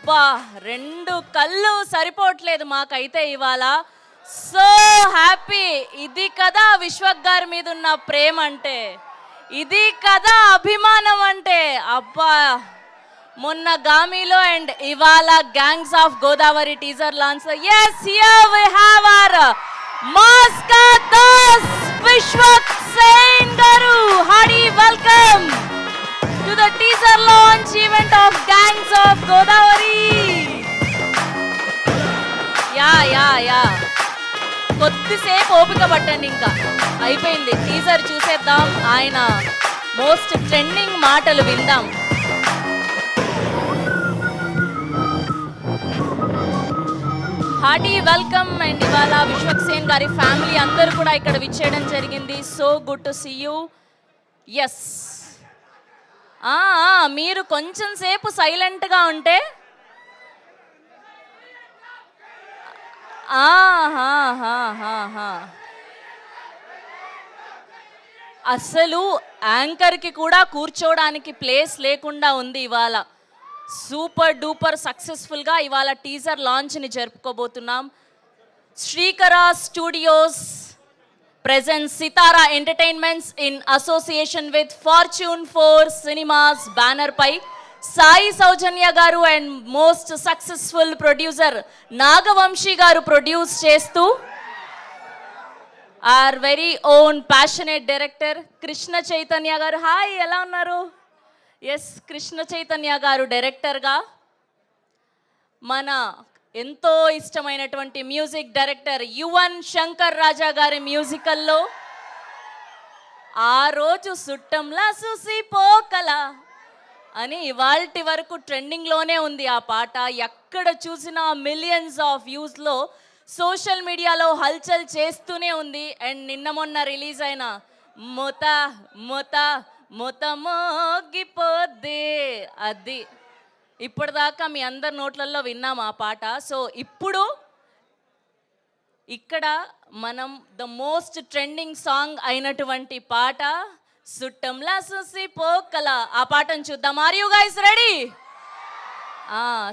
అబ్బా రెండు కళ్ళు సరిపోవట్లేదు మాకైతే ఇవాళ. So happy. ఇది కదా విశ్వక్ గారి మీద ఉన్న ప్రేమ అంటే, ఇది కదా అభిమానం అంటే. అబ్బా మొన్న గామిలో అండ్ ఇవాళ gangs of Godavari teaser launch. yes here we have our Maska Das Vishwak Sen garu. Hearty welcome to the teaser launch event of Gangs of Godavari. Yeah కొద్దిసేపు ఓపిక పట్టండి, ఇంకా అయిపోయింది. టీజర్ చూసేద్దాం, ఆయన మోస్ట్ ట్రెండింగ్ మాటలు విందాం. Hearty welcome. అండ్ ఇవాళ విశ్వక్ సేన్ గారి ఫ్యామిలీ అందరూ కూడా ఇక్కడ విచ్చేయడం జరిగింది. So good to see you. Yes, మీరు కొంచెం సేపు సైలెంట్గా ఉంటే అసలు యాంకర్కి కూడా కూర్చోడానికి ప్లేస్ లేకుండా ఉంది ఇవాళ. సూపర్ డూపర్ సక్సెస్ఫుల్గా ఇవాళ teaser లాంచ్ని జరుపుకోబోతున్నాం. Srikara studios presents Sitara Entertainments in association with Fortune 4 Cinemas banner పై Sai Soujanya garu and most successful producer Nagavamsi garu produce చేస్తూ our very own passionate director Krishna Chaitanya garu. Hi, ఎలా ఉన్నారు? ఎస్, కృష్ణ చైతన్య గారు డైరెక్టర్గా మన ఎంతో ఇష్టమైనటువంటి మ్యూజిక్ డైరెక్టర్ యువన్ శంకర్ రాజా గారి మ్యూజికల్లో ఆ రోజు సుట్టంలా చూసి పోకల అని ఇవాల్టి వరకు ట్రెండింగ్లోనే ఉంది ఆ పాట. ఎక్కడ చూసినా మిలియన్స్ ఆఫ్ వ్యూస్లో సోషల్ మీడియాలో హల్చల్ చేస్తూనే ఉంది. అండ్ నిన్న మొన్న రిలీజ్ అయిన మొత మొత మొత మోగిపోద్ది, అది ఇప్పటిదాకా మీ అందరి నోట్లలో విన్నాం ఆ పాట. సో ఇప్పుడు ఇక్కడ మనం ద మోస్ట్ ట్రెండింగ్ సాంగ్ అయినటువంటి పాట సుట్టంలా చూసి పోకల, ఆ పాటను చూద్దాం. Are you guys ready?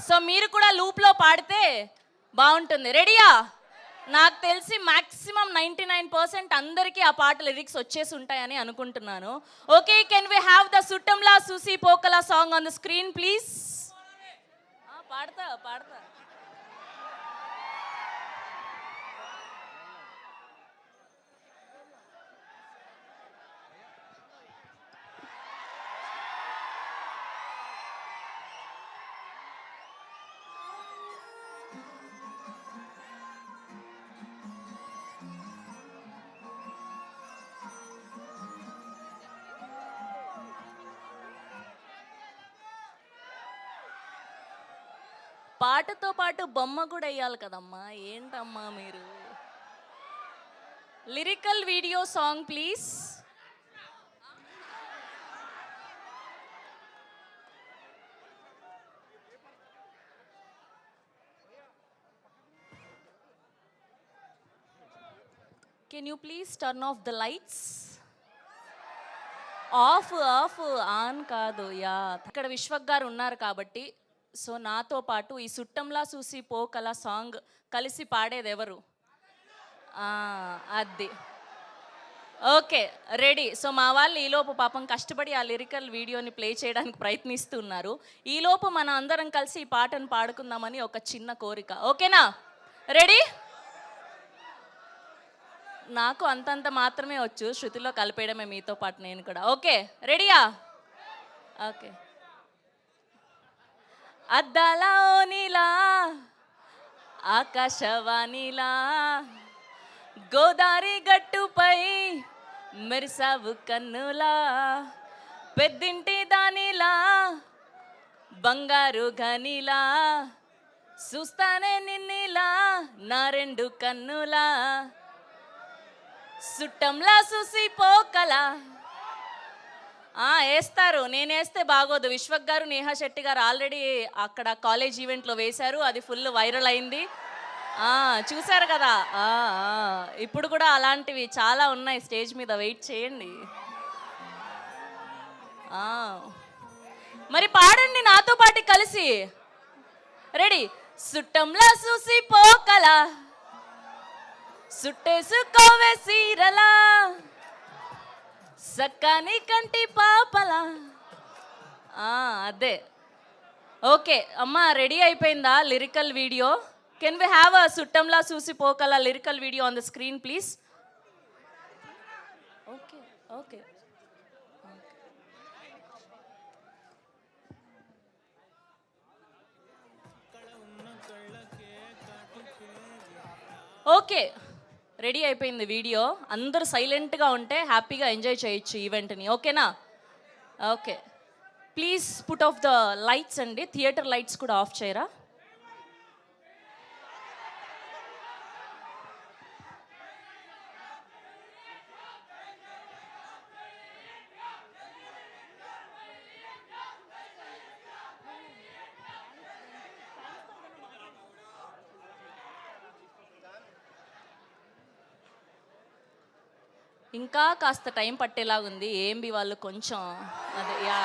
So మీరు కూడా లూప్లో పాడితే బాగుంటుంది. రెడీయా? నాకు తెలిసి మ్యాక్సిమం 99% అందరికీ ఆ పాట లిరిక్స్ వచ్చేసి ఉంటాయని అనుకుంటున్నాను. Okay, can we have the సుట్టంలా చూసి పోకల song on the screen please? పాడతా పాటతో పాటు బొమ్మ కూడా వేయాలి కదమ్మా, ఏంటమ్మా మీరు? Lyrical video song please. Can you please turn off the lights? Off on కాదు. యా, ఇక్కడ విశ్వక్ గారు ఉన్నారు కాబట్టి సో నాతో పాటు ఈ సుట్టంలా చూసి పోకల సాంగ్ కలిసి పాడేది ఎవరు? అది ఓకే, రెడీ. సో మా వాళ్ళు ఈలోపు పాపం కష్టపడి ఆ లిరికల్ వీడియోని ప్లే చేయడానికి ప్రయత్నిస్తున్నారు. ఈలోపు మనం అందరం కలిసి ఈ పాటను పాడుకుందామని ఒక చిన్న కోరిక. ఓకేనా? రెడీ? నాకు అంతంత మాత్రమే వచ్చు, శృతిలో కలిపేయడమే మీతో పాటు నేను కూడా. ఓకే, రెడీయా? ఓకే. అద్దాల ఓనిలా ఆకాశవాణిలా గోదావరి గట్టుపై మెరిసావు కన్నులా, పెద్దింటి దానిలా బంగారు గనిలా చూస్తానే నిన్నిలా నా రెండు కన్నులా, సుట్టంలా చూసి పోకలా. వేస్తారు, నేను వేస్తే బాగోదు. విశ్వక్ గారు నేహా శెట్టి గారు ఆల్రెడీ అక్కడ కాలేజ్ ఈవెంట్లో వేశారు, అది ఫుల్ వైరల్ అయింది. చూశారు కదా. ఇప్పుడు కూడా అలాంటివి చాలా ఉన్నాయి స్టేజ్ మీద, వెయిట్ చేయండి. మరి పాడండి నాతో పాటు కలిసి. రెడీ. సుట్టంలా చూసి పోకలా, సుట్టేసుకోవే సీరలా, సక్కాని కంటి పాపలా. అదే. ఓకే అమ్మ, రెడీ అయిపోయిందా lyrical video? Can we have a సుట్టంలా చూసి పోకలా lyrical video on the screen please? Okay okay okay, ready అయిపోయింది వీడియో. అందరూ సైలెంట్గా ఉంటే హ్యాపీగా ఎంజాయ్ చేయొచ్చు ఈవెంట్ని. ఓకేనా? Okay, please put off the lights అండి. థియేటర్ లైట్స్ కూడా ఆఫ్ చేయరా? ఇంకా కాస్త టైం పట్టేలాగుంది. ఏంబి వాళ్ళు కొంచెం అదే yeah.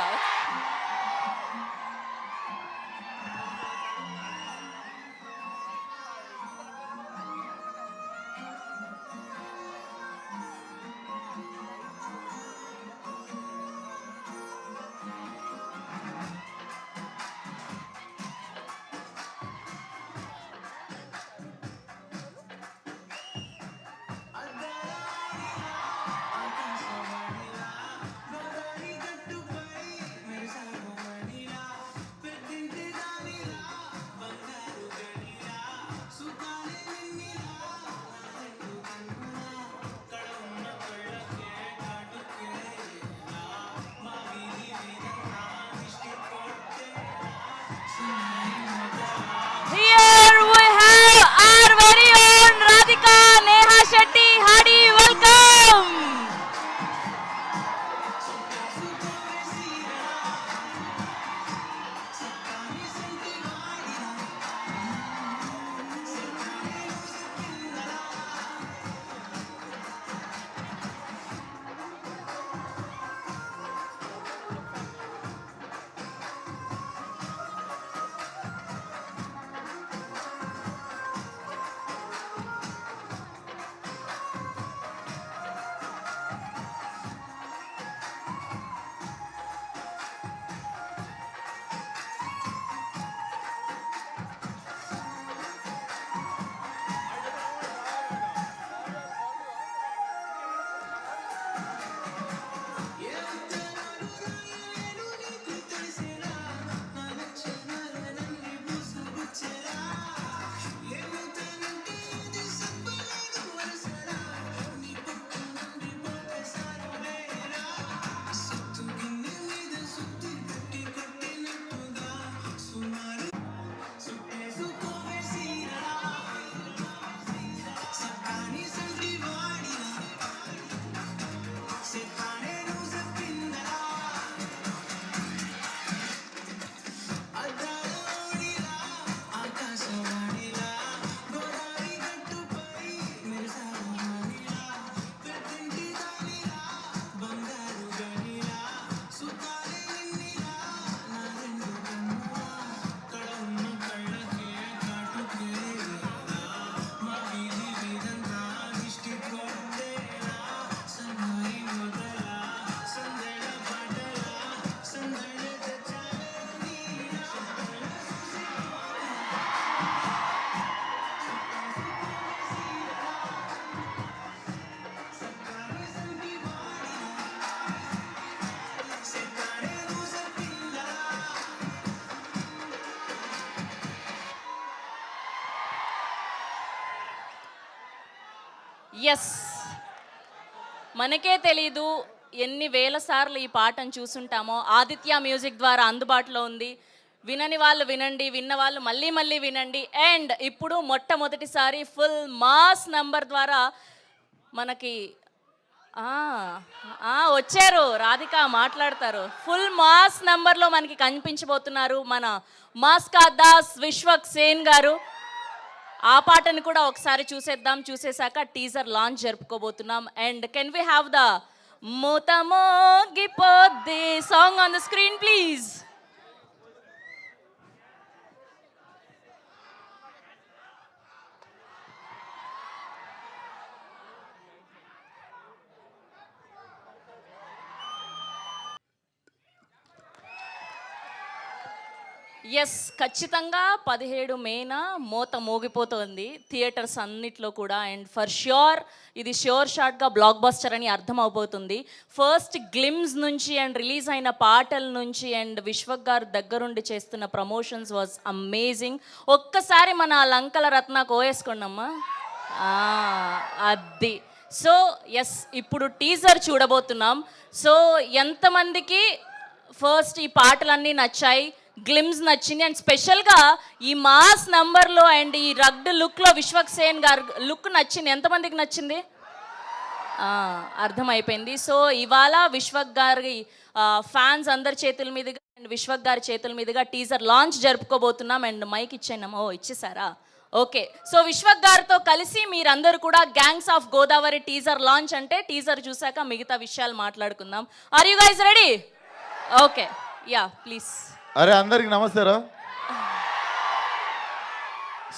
Here we have our very own Radhika Neha Shetty. Hearty welcome. Yes, మనకే తెలీదు ఎన్ని వేల సార్లు ఈ పాటను చూసుంటామో. ఆదిత్య మ్యూజిక్ ద్వారా అందుబాటులో ఉంది. వినని వాళ్ళు వినండి, విన్న వాళ్ళు మళ్ళీ మళ్ళీ వినండి. అండ్ ఇప్పుడు మొట్టమొదటిసారి ఫుల్ మాస్ నంబర్ ద్వారా మనకి వచ్చారు. రాధిక మాట్లాడతారు. ఫుల్ మాస్ నంబర్లో మనకి కనిపించబోతున్నారు మన మాస్కా దాస్ విశ్వక్ సేన్ గారు. ఆ పాటను కూడా ఒకసారి చూసేద్దాం. చూసేసాక టీజర్ లాంచ్ జరుపుకోబోతున్నాం. And can we have the మూతమోగిపోద్ది song on the screen please? Yes, ఖచ్చితంగా 17 మేన మోత మోగిపోతుంది థియేటర్స్ అన్నిట్లో కూడా. అండ్ ఫర్ ష్యూర్ ఇది ష్యూర్ షాట్గా బ్లాక్ బస్టర్ అని అర్థం అవబోతుంది. ఫస్ట్ గ్లిమ్స్ నుంచి అండ్ రిలీజ్ అయిన పాటల నుంచి అండ్ విశ్వక్ గారు దగ్గరుండి చేస్తున్న ప్రమోషన్స్ వాజ్ అమేజింగ్. ఒక్కసారి మన లంకల రత్న కోయేసుకోండమ్మా. అది సో ఎస్, ఇప్పుడు టీజర్ చూడబోతున్నాం. సో ఎంతమందికి ఫస్ట్ ఈ పాటలన్నీ నచ్చాయి, గ్లిమ్స్ నచ్చింది, అండ్ స్పెషల్గా ఈ మాస్ నంబర్లో అండ్ ఈ రగ్డ్ లుక్లో విశ్వక్ సేన్ గారు లుక్ నచ్చింది? ఎంతమందికి నచ్చింది? అర్థమైపోయింది. సో ఇవాళ విశ్వక్ గారి ఫ్యాన్స్ అందరి చేతుల మీదుగా అండ్ విశ్వక్ గారి చేతుల మీదుగా టీజర్ లాంచ్ జరుపుకోబోతున్నాం. అండ్ మైక్ ఇచ్చాము. ఇచ్చేసారా? ఓకే. సో విశ్వక్ గారితో కలిసి మీరందరూ కూడా gangs of Godavari teaser launch అంటే టీజర్ చూసాక మిగతా విషయాలు మాట్లాడుకుందాం. Are you guys ready? Okay, ya please. అరే అందరికి నమస్తేరా.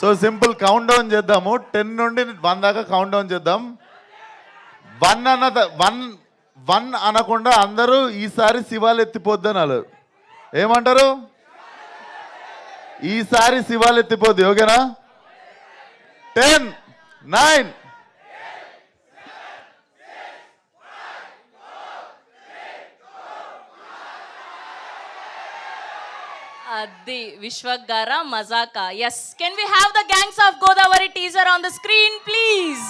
సో సింపుల్ కౌంట్ డౌన్ చేద్దాము. 10 నుండి 1 దాకా కౌంట్ డౌన్ చేద్దాం. 1 అనకుండా అందరూ ఈసారి శివాలు ఎత్తిపోద్దనాలు. ఏమంటారు? ఈసారి శివాలు ఎత్తిపోద్ది. ఓకేనా? 10, 9. అది విశ్వక్ గారా మజాకా. Yes, can we have the gangs of Godavari teaser on the screen please?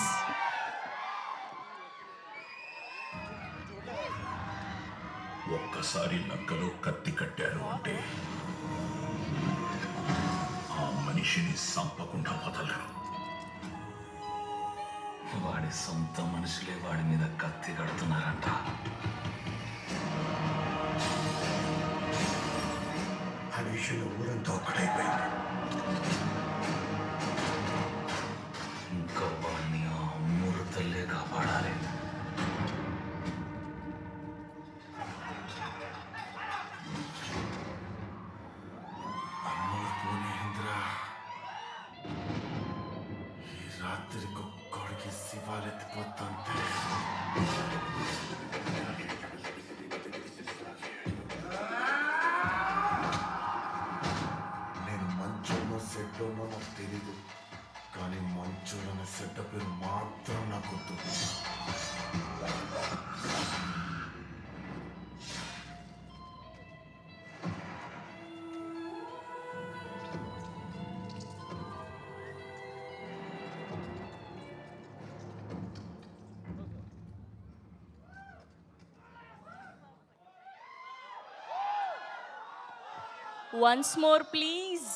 ఒక్కసారి లంకలో కత్తి కట్టారు అంటే ఆ మనిషిని సంపకుండా వదలరు. వాడి సొంత మనుషులే వాడి మీద కత్తి కడుతున్నారంట. ఆ విషయంలో ఊరంతా ఒక్కటైపోయింది. ఇంకా వాడిని ఆ అమ్మూరు తల్లే కాపాడాలి. అమ్మోరు పోనేంద్ర, ఈ రాత్రికి ఒక్కడికి శివాలెత్తిపోతుంటే సెట్లోనో నాకు తెలీదు, కానీ మంచోళ్ళని సెట్ పేరు మాత్రం నాకు గుర్తు. Once more please.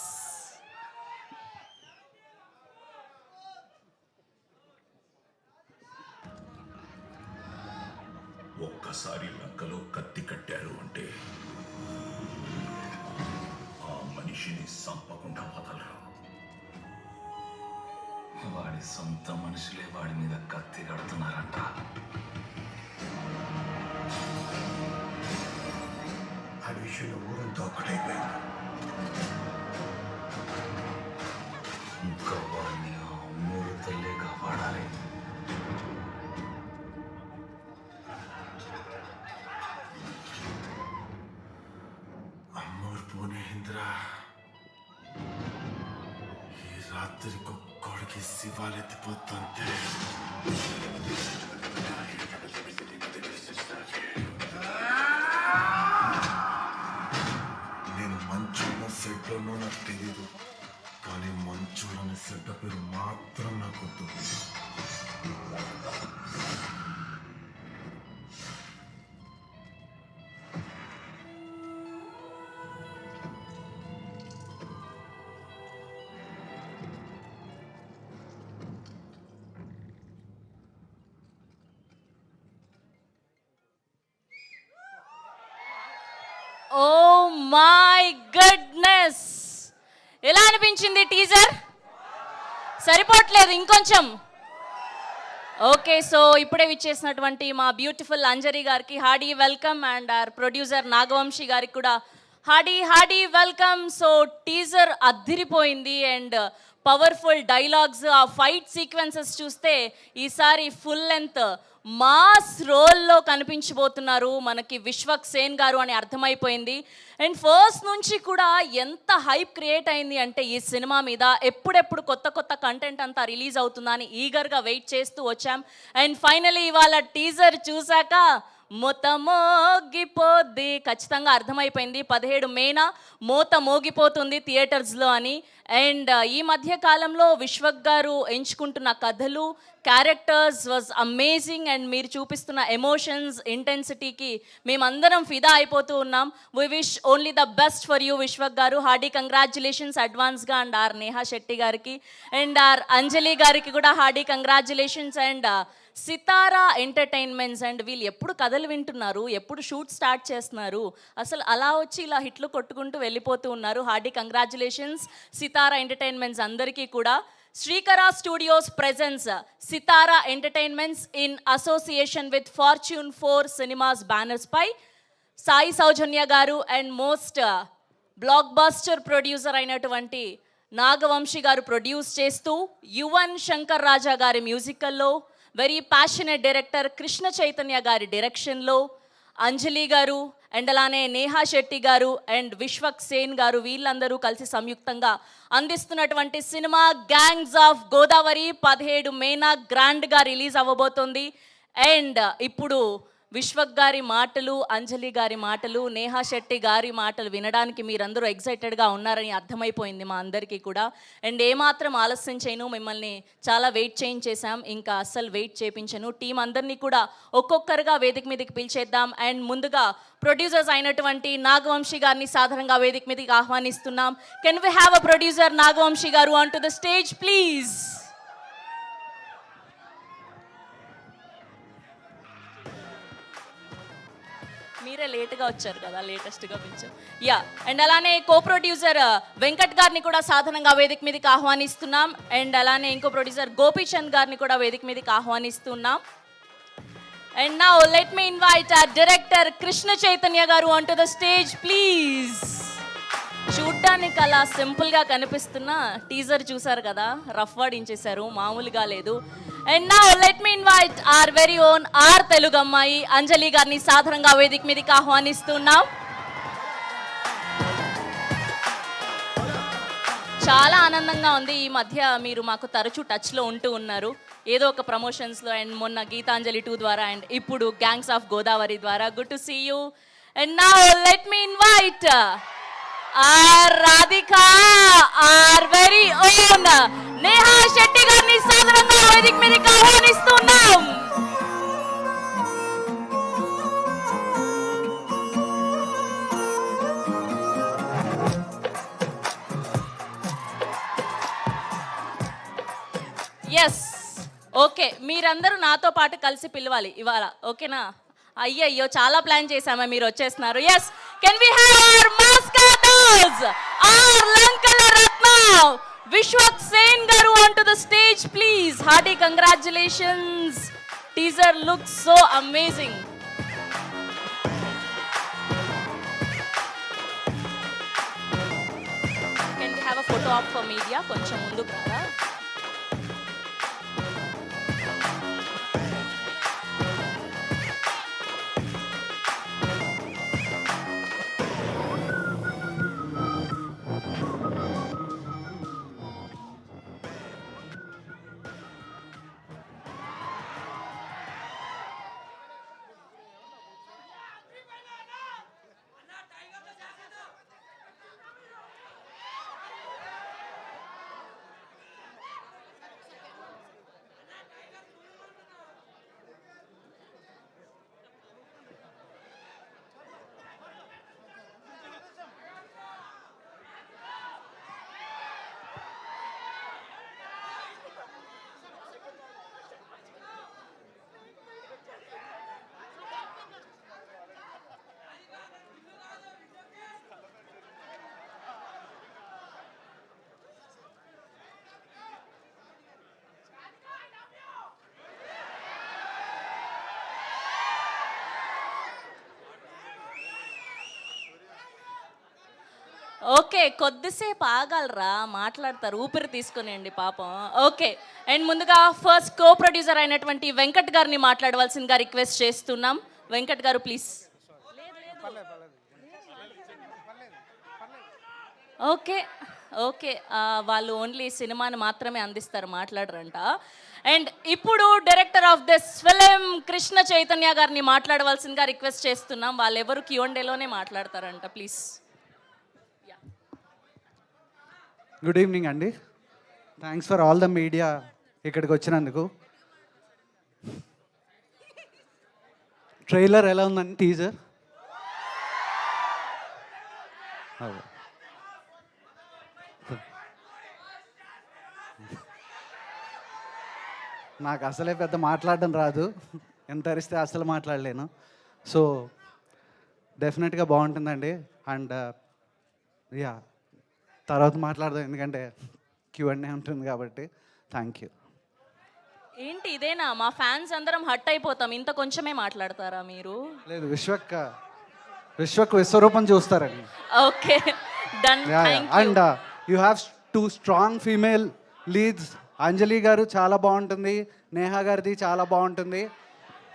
ఒక్కసారి లంకలో కత్తి కట్టారు అంటే ఆ మనిషిని సంపకుండా వదలరు. వాడి సొంత మనుషులే వాడి మీద కత్తి కడుతున్నారంట. ఆ విషయంలో ఊరంతా ఒక్కటైపోయింది. ఇంకా వాడిని ఆ అమ్మూరు తల్లే కాపాడాలి. పోనేంద్ర, ఈ రాత్రికి ఒక్కడికి శివాలెత్తిపోతుంటే నేను మంచోళ్ళ సెట్లోనో నాకు తెలీదు, కానీ మంచోళ్ళని సెట్ పేరు మాత్రం నాకు గుర్తు. ఓ మై గుడ్నెస్, ఎలా అనిపించింది టీజర్? సరిపోవట్లేదు, ఇంకొంచెం. ఓకే, సో ఇప్పుడే విచ్చేసినటువంటి మా బ్యూటిఫుల్ అంజరి గారికి hearty welcome and our producer Nagavamsi గారికి కూడా హార్డీ వెల్కమ్. సో టీజర్ అద్దిరిపోయింది అండ్ పవర్ఫుల్ డైలాగ్స్, ఆ ఫైట్ సీక్వెన్సెస్ చూస్తే ఈసారి ఫుల్ లెంత్ మాస్ రోల్లో కనిపించబోతున్నారు మనకి విశ్వక్ సేన్ గారు అని అర్థమైపోయింది. అండ్ ఫస్ట్ నుంచి కూడా ఎంత హైప్ క్రియేట్ అయింది అంటే ఈ సినిమా మీద ఎప్పుడెప్పుడు కొత్త కొత్త కంటెంట్ అంతా రిలీజ్ అవుతుందా అని ఈగర్గా వెయిట్ చేస్తూ వచ్చాం. అండ్ ఫైనలీ ఇవాళ టీజర్ చూశాక మూత మోగిపోద్ది, ఖచ్చితంగా అర్థమైపోయింది 17 మేన మూత మోగిపోతుంది థియేటర్స్లో అని. అండ్ ఈ మధ్య కాలంలో విశ్వక్ గారు ఎంచుకుంటున్న కథలు, క్యారెక్టర్స్ వాజ్ అమేజింగ్. అండ్ మీరు చూపిస్తున్న ఎమోషన్స్, ఇంటెన్సిటీకి మేమందరం ఫిదా అయిపోతూ ఉన్నాం. We wish only the best for you Vishwak garu. Hearty congratulations అడ్వాన్స్గా. అండ్ ఆర్ నేహా శెట్టి గారికి అండ్ ఆర్ అంజలి గారికి కూడా hearty congratulations. And Sitara entertainments and వీళ్ళు ఎప్పుడు కథలు వింటున్నారు, ఎప్పుడు షూట్ స్టార్ట్ చేస్తున్నారు, అసలు అలా వచ్చి ఇలా హిట్లు కొట్టుకుంటూ వెళ్ళిపోతూ ఉన్నారు. హార్డీ కంగ్రాచులేషన్స్ సితారా ఎంటర్టైన్మెంట్స్ అందరికీ కూడా. Srikara studios presents Sithara entertainments in association with fortune 4 cinemas banners పై Sai Soujanya garu and most blockbuster producer అయినటువంటి నాగవంశీ గారు ప్రొడ్యూస్ చేస్తూ, యువన్ శంకర్ రాజా గారి మ్యూజికల్లో, very passionate director Krishna Chaitanya గారి డైరెక్షన్లో, అంజలి గారు అండ్ అలానే నేహా శెట్టి గారు అండ్ విశ్వక్ సేన్ గారు వీళ్ళందరూ కలిసి సంయుక్తంగా అందిస్తున్నటువంటి సినిమా గ్యాంగ్స్ ఆఫ్ గోదావరి 17 మేన గ్రాండ్గా రిలీజ్ అవ్వబోతోంది. అండ్ ఇప్పుడు విశ్వక్ గారి మాటలు, అంజలి గారి మాటలు, నేహా శెట్టి గారి మాటలు వినడానికి మీరందరూ ఎక్సైటెడ్గా ఉన్నారని అర్థమైపోయింది మా అందరికీ కూడా. అండ్ ఏమాత్రం ఆలస్యం చేయను, మిమ్మల్ని చాలా వెయిట్ చేయించేశాం, ఇంకా అస్సలు వెయిట్ చేయించను. టీం అందరినీ కూడా ఒక్కొక్కరుగా వేదిక మీదకి పిలిచేద్దాం. అండ్ ముందుగా ప్రొడ్యూసర్స్ అయినటువంటి నాగవంశీ గారిని సాధారణంగా వేదిక మీదకి ఆహ్వానిస్తున్నాం. Can we have a producer Nagavamsi garu on to the stage please. మీరే లేట్గా వచ్చారు కదా, లేటెస్ట్గా పిలిచాం. యా, అండ్ అలానే కో ప్రొడ్యూసర్ వెంకట్ గారిని కూడా సాధారణంగా వేదిక మీదకి ఆహ్వానిస్తున్నాం. అండ్ అలానే ఇంకో ప్రొడ్యూసర్ గోపీచంద్ గారిని కూడా వేదిక మీదకి ఆహ్వానిస్తున్నాం. And now let me invite our director Krishna Chaitanya garu on to the stage please. చూడ్డానికి అలా సింపుల్గా కనిపిస్తున్న టీజర్ చూసారు కదా, రఫ్ వాడించేశారు, మామూలుగా లేదు. And now let me invite our very own our Telugu అమ్మాయి అంజలి గారిని సాధారణంగా వేదిక మీదకి ఆహ్వానిస్తున్నాం. చాలా ఆనందంగా ఉంది. ఈ మధ్య మీరు మాకు తరచూ టచ్లో ఉంటూ ఉన్నారు, ఏదో ఒక ప్రమోషన్స్లో అండ్ మొన్న గీతాంజలి 2 ద్వారా అండ్ ఇప్పుడు గ్యాంగ్స్ ఆఫ్ గోదావరి ద్వారా. Good to see you. And now let me invite our Radhika, our very own Neha Shetty గారిని సాధారణంగా వేదిక మీదకి ఆహ్వానిస్తున్నాం. ఎస్, ఓకే, మీరందరూ నాతో పాటు కలిసి పిలవాలి ఇవాళ, ఓకేనా? అయ్యయ్యో, చాలా ప్లాన్ చేశామా, మీరు వచ్చేస్తున్నారు. Yes, can we have our మాస్కాటర్స్ our Lankala Ratna Vishwak Sen garu on to the stage please. Hearty congratulations, teaser looks so amazing. Can we have a photo op for media? కొంచెం ముందుకు రారా. ఓకే, కొద్దిసేపు ఆగాలరా, మాట్లాడతారు, ఊపిరి తీసుకునేయండి పాపం. ఓకే, అండ్ ముందుగా ఫస్ట్ కో ప్రొడ్యూసర్ అయినటువంటి వెంకట్ గారిని మాట్లాడవలసిందిగా రిక్వెస్ట్ చేస్తున్నాం. వెంకట్ గారు ప్లీజ్. ఓకే ఓకే వాళ్ళు ఓన్లీ సినిమాని మాత్రమే అందిస్తారు, మాట్లాడరంట. అండ్ ఇప్పుడు director of this film Krishna Chaitanya గారిని మాట్లాడవలసిందిగా రిక్వెస్ట్ చేస్తున్నాం. వాళ్ళు ఎవరు Q&Aలోనే మాట్లాడతారంట, ప్లీజ్. గుడ్ ఈవినింగ్ అండి. Thanks for all the media ఇక్కడికి వచ్చినందుకు. ట్రైలర్ ఎలా ఉందండి? టీజర్ నాకు అసలే పెద్ద మాట్లాడడం రాదు, ఎంత అరిస్తే అసలు మాట్లాడలేను. సో డెఫినెట్గా బాగుంటుందండి. అండ్ యా, తర్వాత మాట్లాడదాం ఎందుకంటే Q&A ఉంటుంది కాబట్టి. Thank you. ఏంటి ఇదేనా? మా ఫ్యాన్స్ అందరం హట్ అయిపోతాం, ఇంత కొంచెమే మాట్లాడతారా మీరు? లేదు, విశ్వక్ విశ్వరూపం చూస్తారండి. Okay done. And you have 2 strong female leads. Anjali garu చాలా బాగుంటుంది, నేహా గారిది చాలా బాగుంటుంది.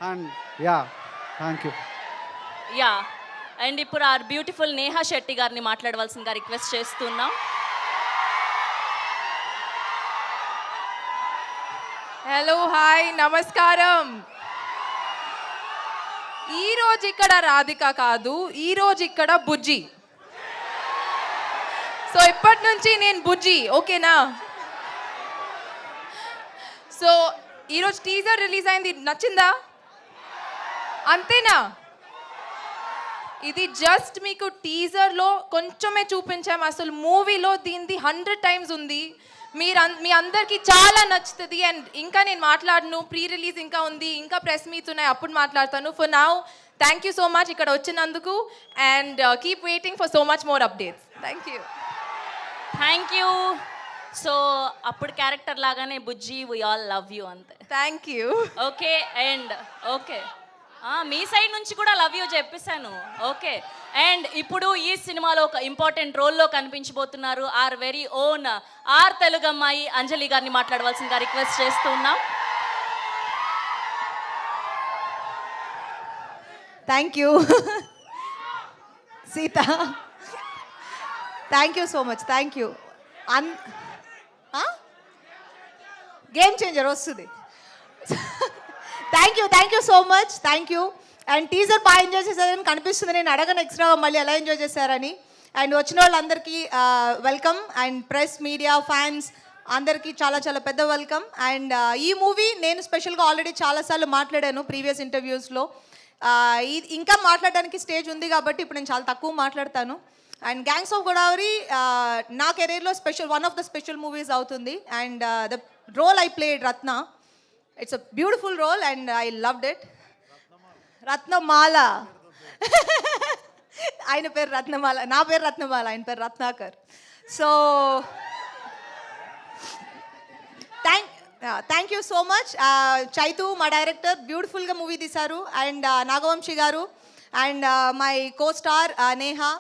And yeah, thank you. Yeah, and ఇప్పుడు ఆర్ బ్యూటిఫుల్ నేహా శెట్టి గారిని మాట్లాడవలసిందిగా రిక్వెస్ట్ చేస్తున్నాం. హలో, హాయ్, నమస్కారం. ఈరోజు ఇక్కడ రాధిక కాదు, ఈరోజు ఇక్కడ బుజ్జి. సో ఇప్పటి నుంచి నేను బుజ్జి, ఓకేనా? సో ఈరోజు టీజర్ రిలీజ్ అయింది, నచ్చిందా? అంతేనా? ఇది జస్ట్ మీకు టీజర్లో కొంచెమే చూపించాము, అసలు మూవీలో దీనిది 100 టైమ్స్ ఉంది. మీ అందరికీ చాలా నచ్చుతుంది. అండ్ ఇంకా నేను మాట్లాడను, ప్రీ రిలీజ్ ఇంకా ఉంది, ఇంకా ప్రెస్ మీట్స్ ఉన్నాయి, అప్పుడు మాట్లాడతాను. For now thank you so much ఇక్కడ వచ్చినందుకు. And keep waiting for so much more updates. Thank you. Thank you. So అప్పుడు క్యారెక్టర్ లాగానే బుజ్జి, వి ఆల్ లవ్ యూ అంతే. థ్యాంక్ యూ. ఓకే అండ్ ఓకే, మీ సైడ్ నుంచి కూడా లవ్ యూ చెప్పేశాను. ఓకే, అండ్ ఇప్పుడు ఈ సినిమాలో ఒక ఇంపార్టెంట్ రోల్లో కనిపించబోతున్నారు our very own our Telugu అమ్మాయి అంజలి గారిని మాట్లాడవలసిందిగా రిక్వెస్ట్ చేస్తున్నాం. Thank you Sita, thank you so much. Thank you. Game changer వస్తుంది. Thank you so much. Thank you. And teaser బాగా ఎంజాయ్ చేశారని కనిపిస్తుంది. నేను అడగను ఎక్స్ట్రా మళ్ళీ ఎలా ఎంజాయ్ చేశారని. అండ్ వచ్చిన వాళ్ళందరికీ welcome. And press, media, fans అందరికీ చాలా చాలా పెద్ద వెల్కమ్. అండ్ ఈ మూవీ నేను స్పెషల్గా ఆల్రెడీ చాలాసార్లు మాట్లాడాను ప్రీవియస్ ఇంటర్వ్యూస్లో. ఇంకా మాట్లాడడానికి స్టేజ్ ఉంది కాబట్టి ఇప్పుడు నేను చాలా తక్కువ మాట్లాడతాను. అండ్ గ్యాంగ్స్ ఆఫ్ గోదావరి నా కెరీర్లో one of the special movies అవుతుంది. And the role I played Ratna, it's a beautiful role and I loved it. Ratnamala ఆయన పేరు రత్నమాల, నా పేరు రత్నమాల, ఆయన పేరు Ratnakar. So thank you so much. Chaitu మా డైరెక్టర్ బ్యూటిఫుల్గా మూవీ తీశారు. And Nagavamsi garu and my co star Neha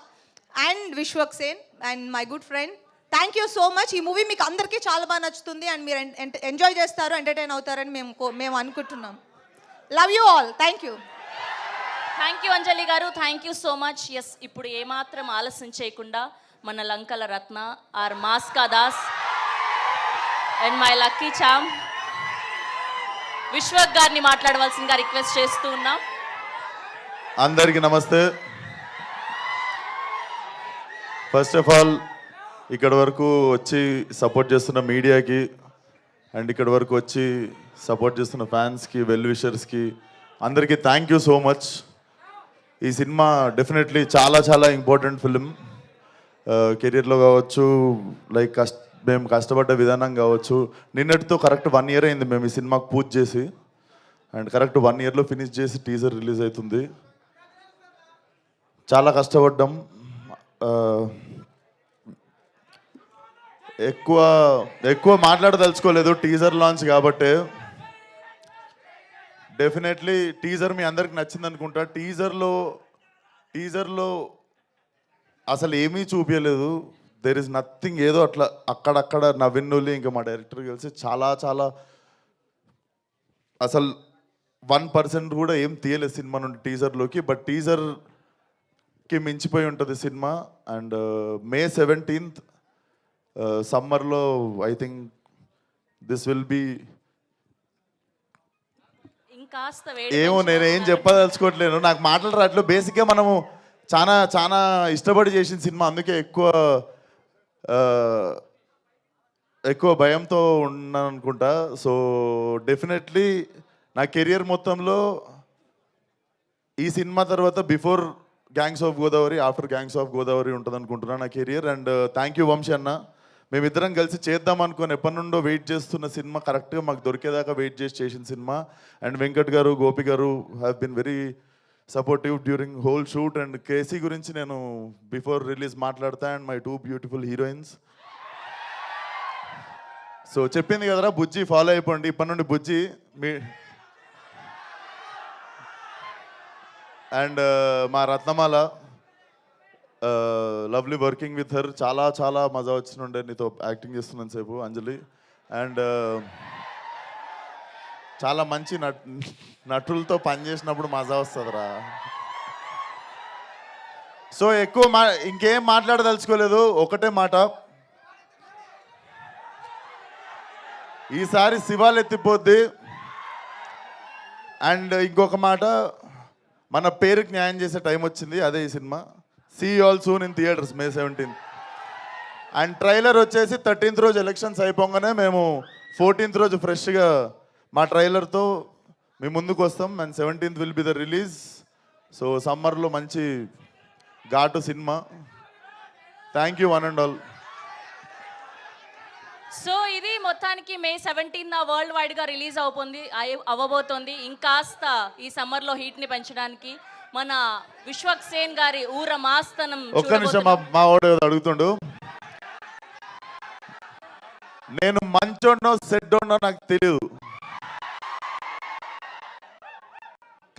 and Vishwak Sen and my good friend. Thank you so much. ఈ మూవీ మీకు అందరికీ చాలా బాగా నచ్చుతుంది అండ్ మీరు ఎంజాయ్ చేస్తారు, ఎంటర్టైన్ అవుతారని మేము అనుకుంటున్నాం. Love you all. Thank you. Thank you Anjali garu, thank you so much. Yes, ఇప్పుడు ఏమాత్రం ఆలస్యం చేయకుండా మన లంకల రత్న ఆర్ మాస్కా Das and my lucky charm Vishwak గారిని మాట్లాడవలసిందిగా రిక్వెస్ట్ చేస్తూ ఉన్నాం. అందరికీ నమస్తే. ఫస్ట్ ఆఫ్ ఆల్ ఇక్కడ వరకు వచ్చి సపోర్ట్ చేస్తున్న మీడియాకి అండ్ ఇక్కడ వరకు వచ్చి సపోర్ట్ చేస్తున్న ఫ్యాన్స్కి, వెల్ విషర్స్కి అందరికీ థ్యాంక్ యూ సో మచ్. ఈ సినిమా డెఫినెట్లీ చాలా చాలా ఇంపార్టెంట్ ఫిలిం. కెరీర్లో కావచ్చు, లైక్ మేము కష్టపడ్డ విధానం కావచ్చు. నిన్నటితో కరెక్ట్ 1 year అయింది మేము ఈ సినిమాకు పూజ చేసి. అండ్ కరెక్ట్ 1 yearలో ఫినిష్ చేసి టీజర్ రిలీజ్ అవుతుంది. చాలా కష్టపడ్డాం. ఎక్కువ మాట్లాడదలుచుకోలేదు టీజర్ లాంచ్ కాబట్టి. డెఫినెట్లీ టీజర్ మీ అందరికి నచ్చింది అనుకుంటా. టీజర్లో అసలు ఏమీ చూపించలేదు. There is nothing. ఏదో అట్లా అక్కడక్కడ నవీనులి ఇంకా మా డైరెక్టర్ కలిసి చాలా చాలా అసలు 1% కూడా ఏం తీయలేదు సినిమా నుండి టీజర్లోకి. బట్ టీజర్ కి మించిపోయి ఉంటుంది సినిమా. అండ్ మే 17th సమ్మర్లో I think this will be, ఇంకాస్త ఏమో నేనేం చెప్పదలుచుకోవట్లేను, నాకు మాటలు రావట్లేదు. బేసిక్గా మనము చాలా చాలా ఇష్టపడి చేసిన సినిమా, అందుకే ఎక్కువ భయంతో ఉన్నాను అనుకుంటా. సో డెఫినెట్లీ నా కెరియర్ మొత్తంలో ఈ సినిమా తర్వాత before gangs of Godavari, after gangs of Godavari ఉంటుంది అనుకుంటున్నాను నా career. And thank you Vamsi అన్న, మేమిద్దరం కలిసి చేద్దాం అనుకుని ఎప్పటి నుండో వెయిట్ చేస్తున్న సినిమా కరెక్ట్గా మాకు దొరికేదాకా వెయిట్ చేసిన cinema. And Venkat garu, Gopi garu have been very supportive during whole shoot. And KC గురించి నేను బిఫోర్ రిలీజ్ మాట్లాడతా. And my 2 beautiful heroines. So చెప్పింది కదరా బుజ్జి, ఫాలో అయిపోండి ఇప్పటి నుండి బుజ్జి మీ. అండ్ మా రత్నమాల, లవ్లీ వర్కింగ్ విత్ హర్, చాలా చాలా మజా వచ్చినుండే నీతో యాక్టింగ్ చేస్తున్నాను సేపు అంజలి. అండ్ చాలా మంచి నటులతో పనిచేసినప్పుడు మజా వస్తుందిరా. సో ఎక్కువ ఇంకేం మాట్లాడదలుచుకోలేదు, ఒకటే మాట, ఈసారి శివాలు ఎత్తిపోద్ది. అండ్ ఇంకొక మాట, మన పేరుకి న్యాయం చేసే టైం వచ్చింది, అదే ఈ cinema. See all soon in theatres May 17th. And trailer వచ్చేసి 13th రోజు ఎలక్షన్స్ అయిపోగానే మేము 14th రోజు ఫ్రెష్గా మా ట్రైలర్తో మీ ముందుకు వస్తాం. And 17th will be the release. So సమ్మర్లో మంచి ఘాటు cinema. Thank you one and all. So ఇది మొత్తానికి మే 17th వరల్డ్ వైడ్గా రిలీజ్ అవ్వబోతోంది. ఇంకాస్త ఈ సమ్మర్లో హీట్ని పెంచడానికి మన విశ్వక్ సేన్ గారి ఊర మాస్తనం. ఒక్క నిమిషం, మా వాడు అడుగుతుండు, నేను మంచోడో సెడ్డోడో నాకు తెలియదు,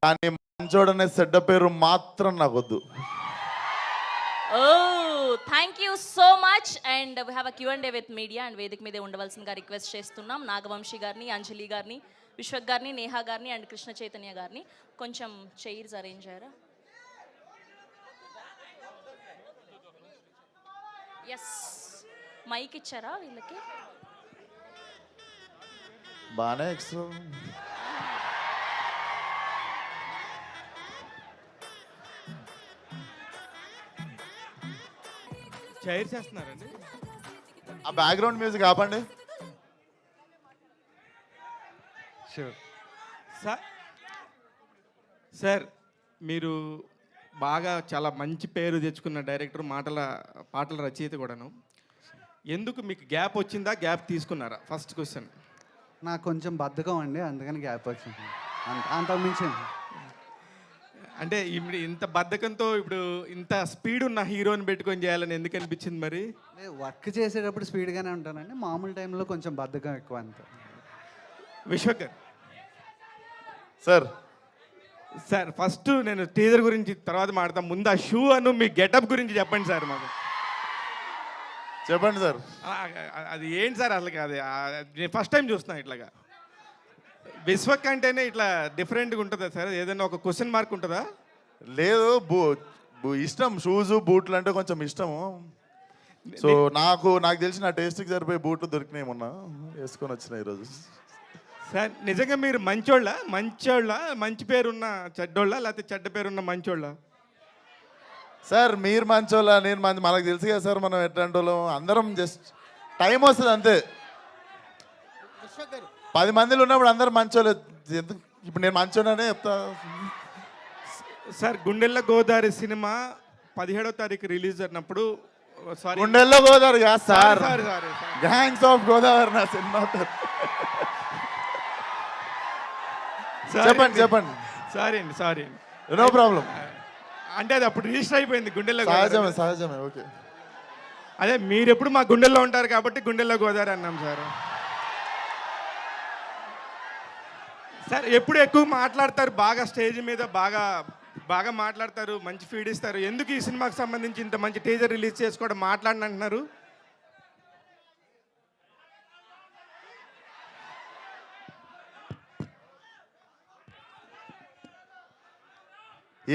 కానీ మంచోడనే సెడ్డ పేరు మాత్రం నాకు వద్దు. Oh thank you so much. And we have a Q&A with media. And వేదిక మీదే ఉండవలసిందిగా రిక్వెస్ట్ చేస్తున్నాం నాగవంశీ గారిని, అంజలి గారిని, విశ్వక్ గారిని, నేహా గారిని అండ్ కృష్ణ చైతన్య గారిని. కొంచెం చైర్స్ అరేంజ్ అయ్యారా? ఎస్, మైక్ ఇచ్చారా వీళ్ళకి? బాగానే ఎక్స్ట్రా. చైర్ చేస్తున్నారండి. ఆ బ్యాక్గ్రౌండ్ మ్యూజిక్ ఆపండి. సార్ మీరు బాగా చాలా మంచి పేరు తెచ్చుకున్న డైరెక్టర్, పాటల రచయిత కూడాను. ఎందుకు మీకు గ్యాప్ వచ్చిందా, గ్యాప్ తీసుకున్నారా? First question. నాకు కొంచెం బద్ధకం అండి, అందుకని గ్యాప్ వచ్చింది, అంతకుమించి. అంటే ఇప్పుడు ఇంత బద్ధకంతో ఇప్పుడు ఇంత స్పీడ్ ఉన్న హీరోని పెట్టుకొని చేయాలని ఎందుకు అనిపించింది మరి? వర్క్ చేసేటప్పుడు స్పీడ్గానే ఉంటానండి, మామూలు టైంలో కొంచెం బద్ధకం ఎక్కువ అంతే. విశ్వక్ గారు సార్ ఫస్ట్ నేను టీజర్ గురించి తర్వాత మాడతాం, ముందు ఆ షూ అను మీ గెటప్ గురించి చెప్పండి సార్ మాకు. చెప్పండి సార్. అది ఏంటి సార్ అసలు? అది నేను ఫస్ట్ టైం చూస్తున్నాను ఇట్లాగా. విశ్వక్ అంటేనే ఇట్లా డిఫరెంట్గా ఉంటుందా సార్? ఏదైనా ఒక క్వశ్చన్ మార్క్ ఉంటుందా? లేదు, ఇష్టం, షూస్ బూట్లు అంటే కొంచెం ఇష్టము. సో నాకు తెలిసిన టేస్ట్కి సరిపోయే బూట్లు దొరికినాయి, మొన్న వేసుకొని వచ్చినాయి ఈరోజు. సార్ నిజంగా మీరు మంచోళ్ళ, మంచి పేరున్న చెడ్డోళ్ళ, లేకపోతే చెడ్డ పేరున్న మంచోళ్ళ? సార్ మీరు మంచోళ్ళ, నేను మనకు తెలుసు కదా సార్ మనం ఎట్లాంటి వాళ్ళం. అందరం జస్ట్ టైం వస్తుంది అంతే. 10 మందిలో ఉన్నప్పుడు అందరు మంచోళ్ళే. ఎందుకు ఇప్పుడు నేను మంచోడనే చెప్తా. సార్ గుండెల్లో గోదావరి సినిమా 17వ తారీఖు రిలీజ్ అయినప్పుడు, సారీ గుండెల్లో గోదావరి కాదు sir, sorry gangs of Godavari నా సినిమా. చెప్పండి. సారీ అండి, నో ప్రాబ్లం. అంటే అది అప్పుడు రిజిస్టర్ అయిపోయింది గుండెల్లో. సహజమే ఓకే. అదే మీరు ఎప్పుడు మా గుండెల్లో ఉంటారు కాబట్టి గుండెల్లో గోదావరి అన్నాం సార్. సార్ ఎప్పుడు ఎక్కువ మాట్లాడతారు, బాగా స్టేజ్ మీద బాగా మాట్లాడతారు, మంచి ఫీడ్ ఇస్తారు. ఎందుకు ఈ సినిమాకి సంబంధించి ఇంత మంచి టీజర్ రిలీజ్ చేసుకోవడం మాట్లాడినంటున్నారు?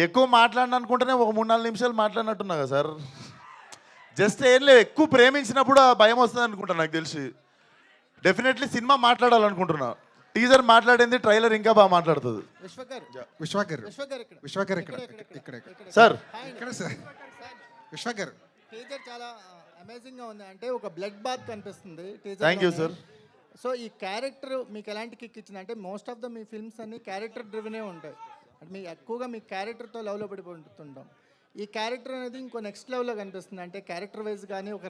ఎక్కువ మాట్లాడిన అనుకుంటేనే ఒక 3-4 నిమిషాలు మాట్లాడినట్టున్నా కదా సార్. జస్ట్ ఏం లేదు, ఎక్కువ ప్రేమించినప్పుడు ఆ భయం వస్తుంది అనుకుంటా నాకు తెలిసి. డెఫినెట్లీ సినిమా మాట్లాడాలనుకుంటున్నా. టీజర్ మాట్లాడింది, ట్రైలర్ ఇంకా బాగా మాట్లాడుతుంది. విశ్వకర్ ఇక్కడ సార్ ఇక్కడ సార్ విశ్వకర్ టీజర్ చాలా అమేజింగ్గా ఉంది. అంటే ఒక బ్లడ్ బాత్ కనిపిస్తుంది థ్యాంక్ యూ సార్. సో ఈ క్యారెక్టర్ మీకు ఎలాంటి కిక్ ఇచ్చింది? అంటే most of the me films అన్ని క్యారెక్టర్ డ్రివెనే ఉంటాయి. అంటే మీ ఎక్కువగా మీ క్యారెక్టర్తో లవ్లో పడిపోతుంటాం. ఈ క్యారెక్టర్ అనేది ఇంకో నెక్స్ట్ లెవెల్లో కనిపిస్తుంది. అంటే క్యారెక్టర్ వైజ్ కానీ ఒక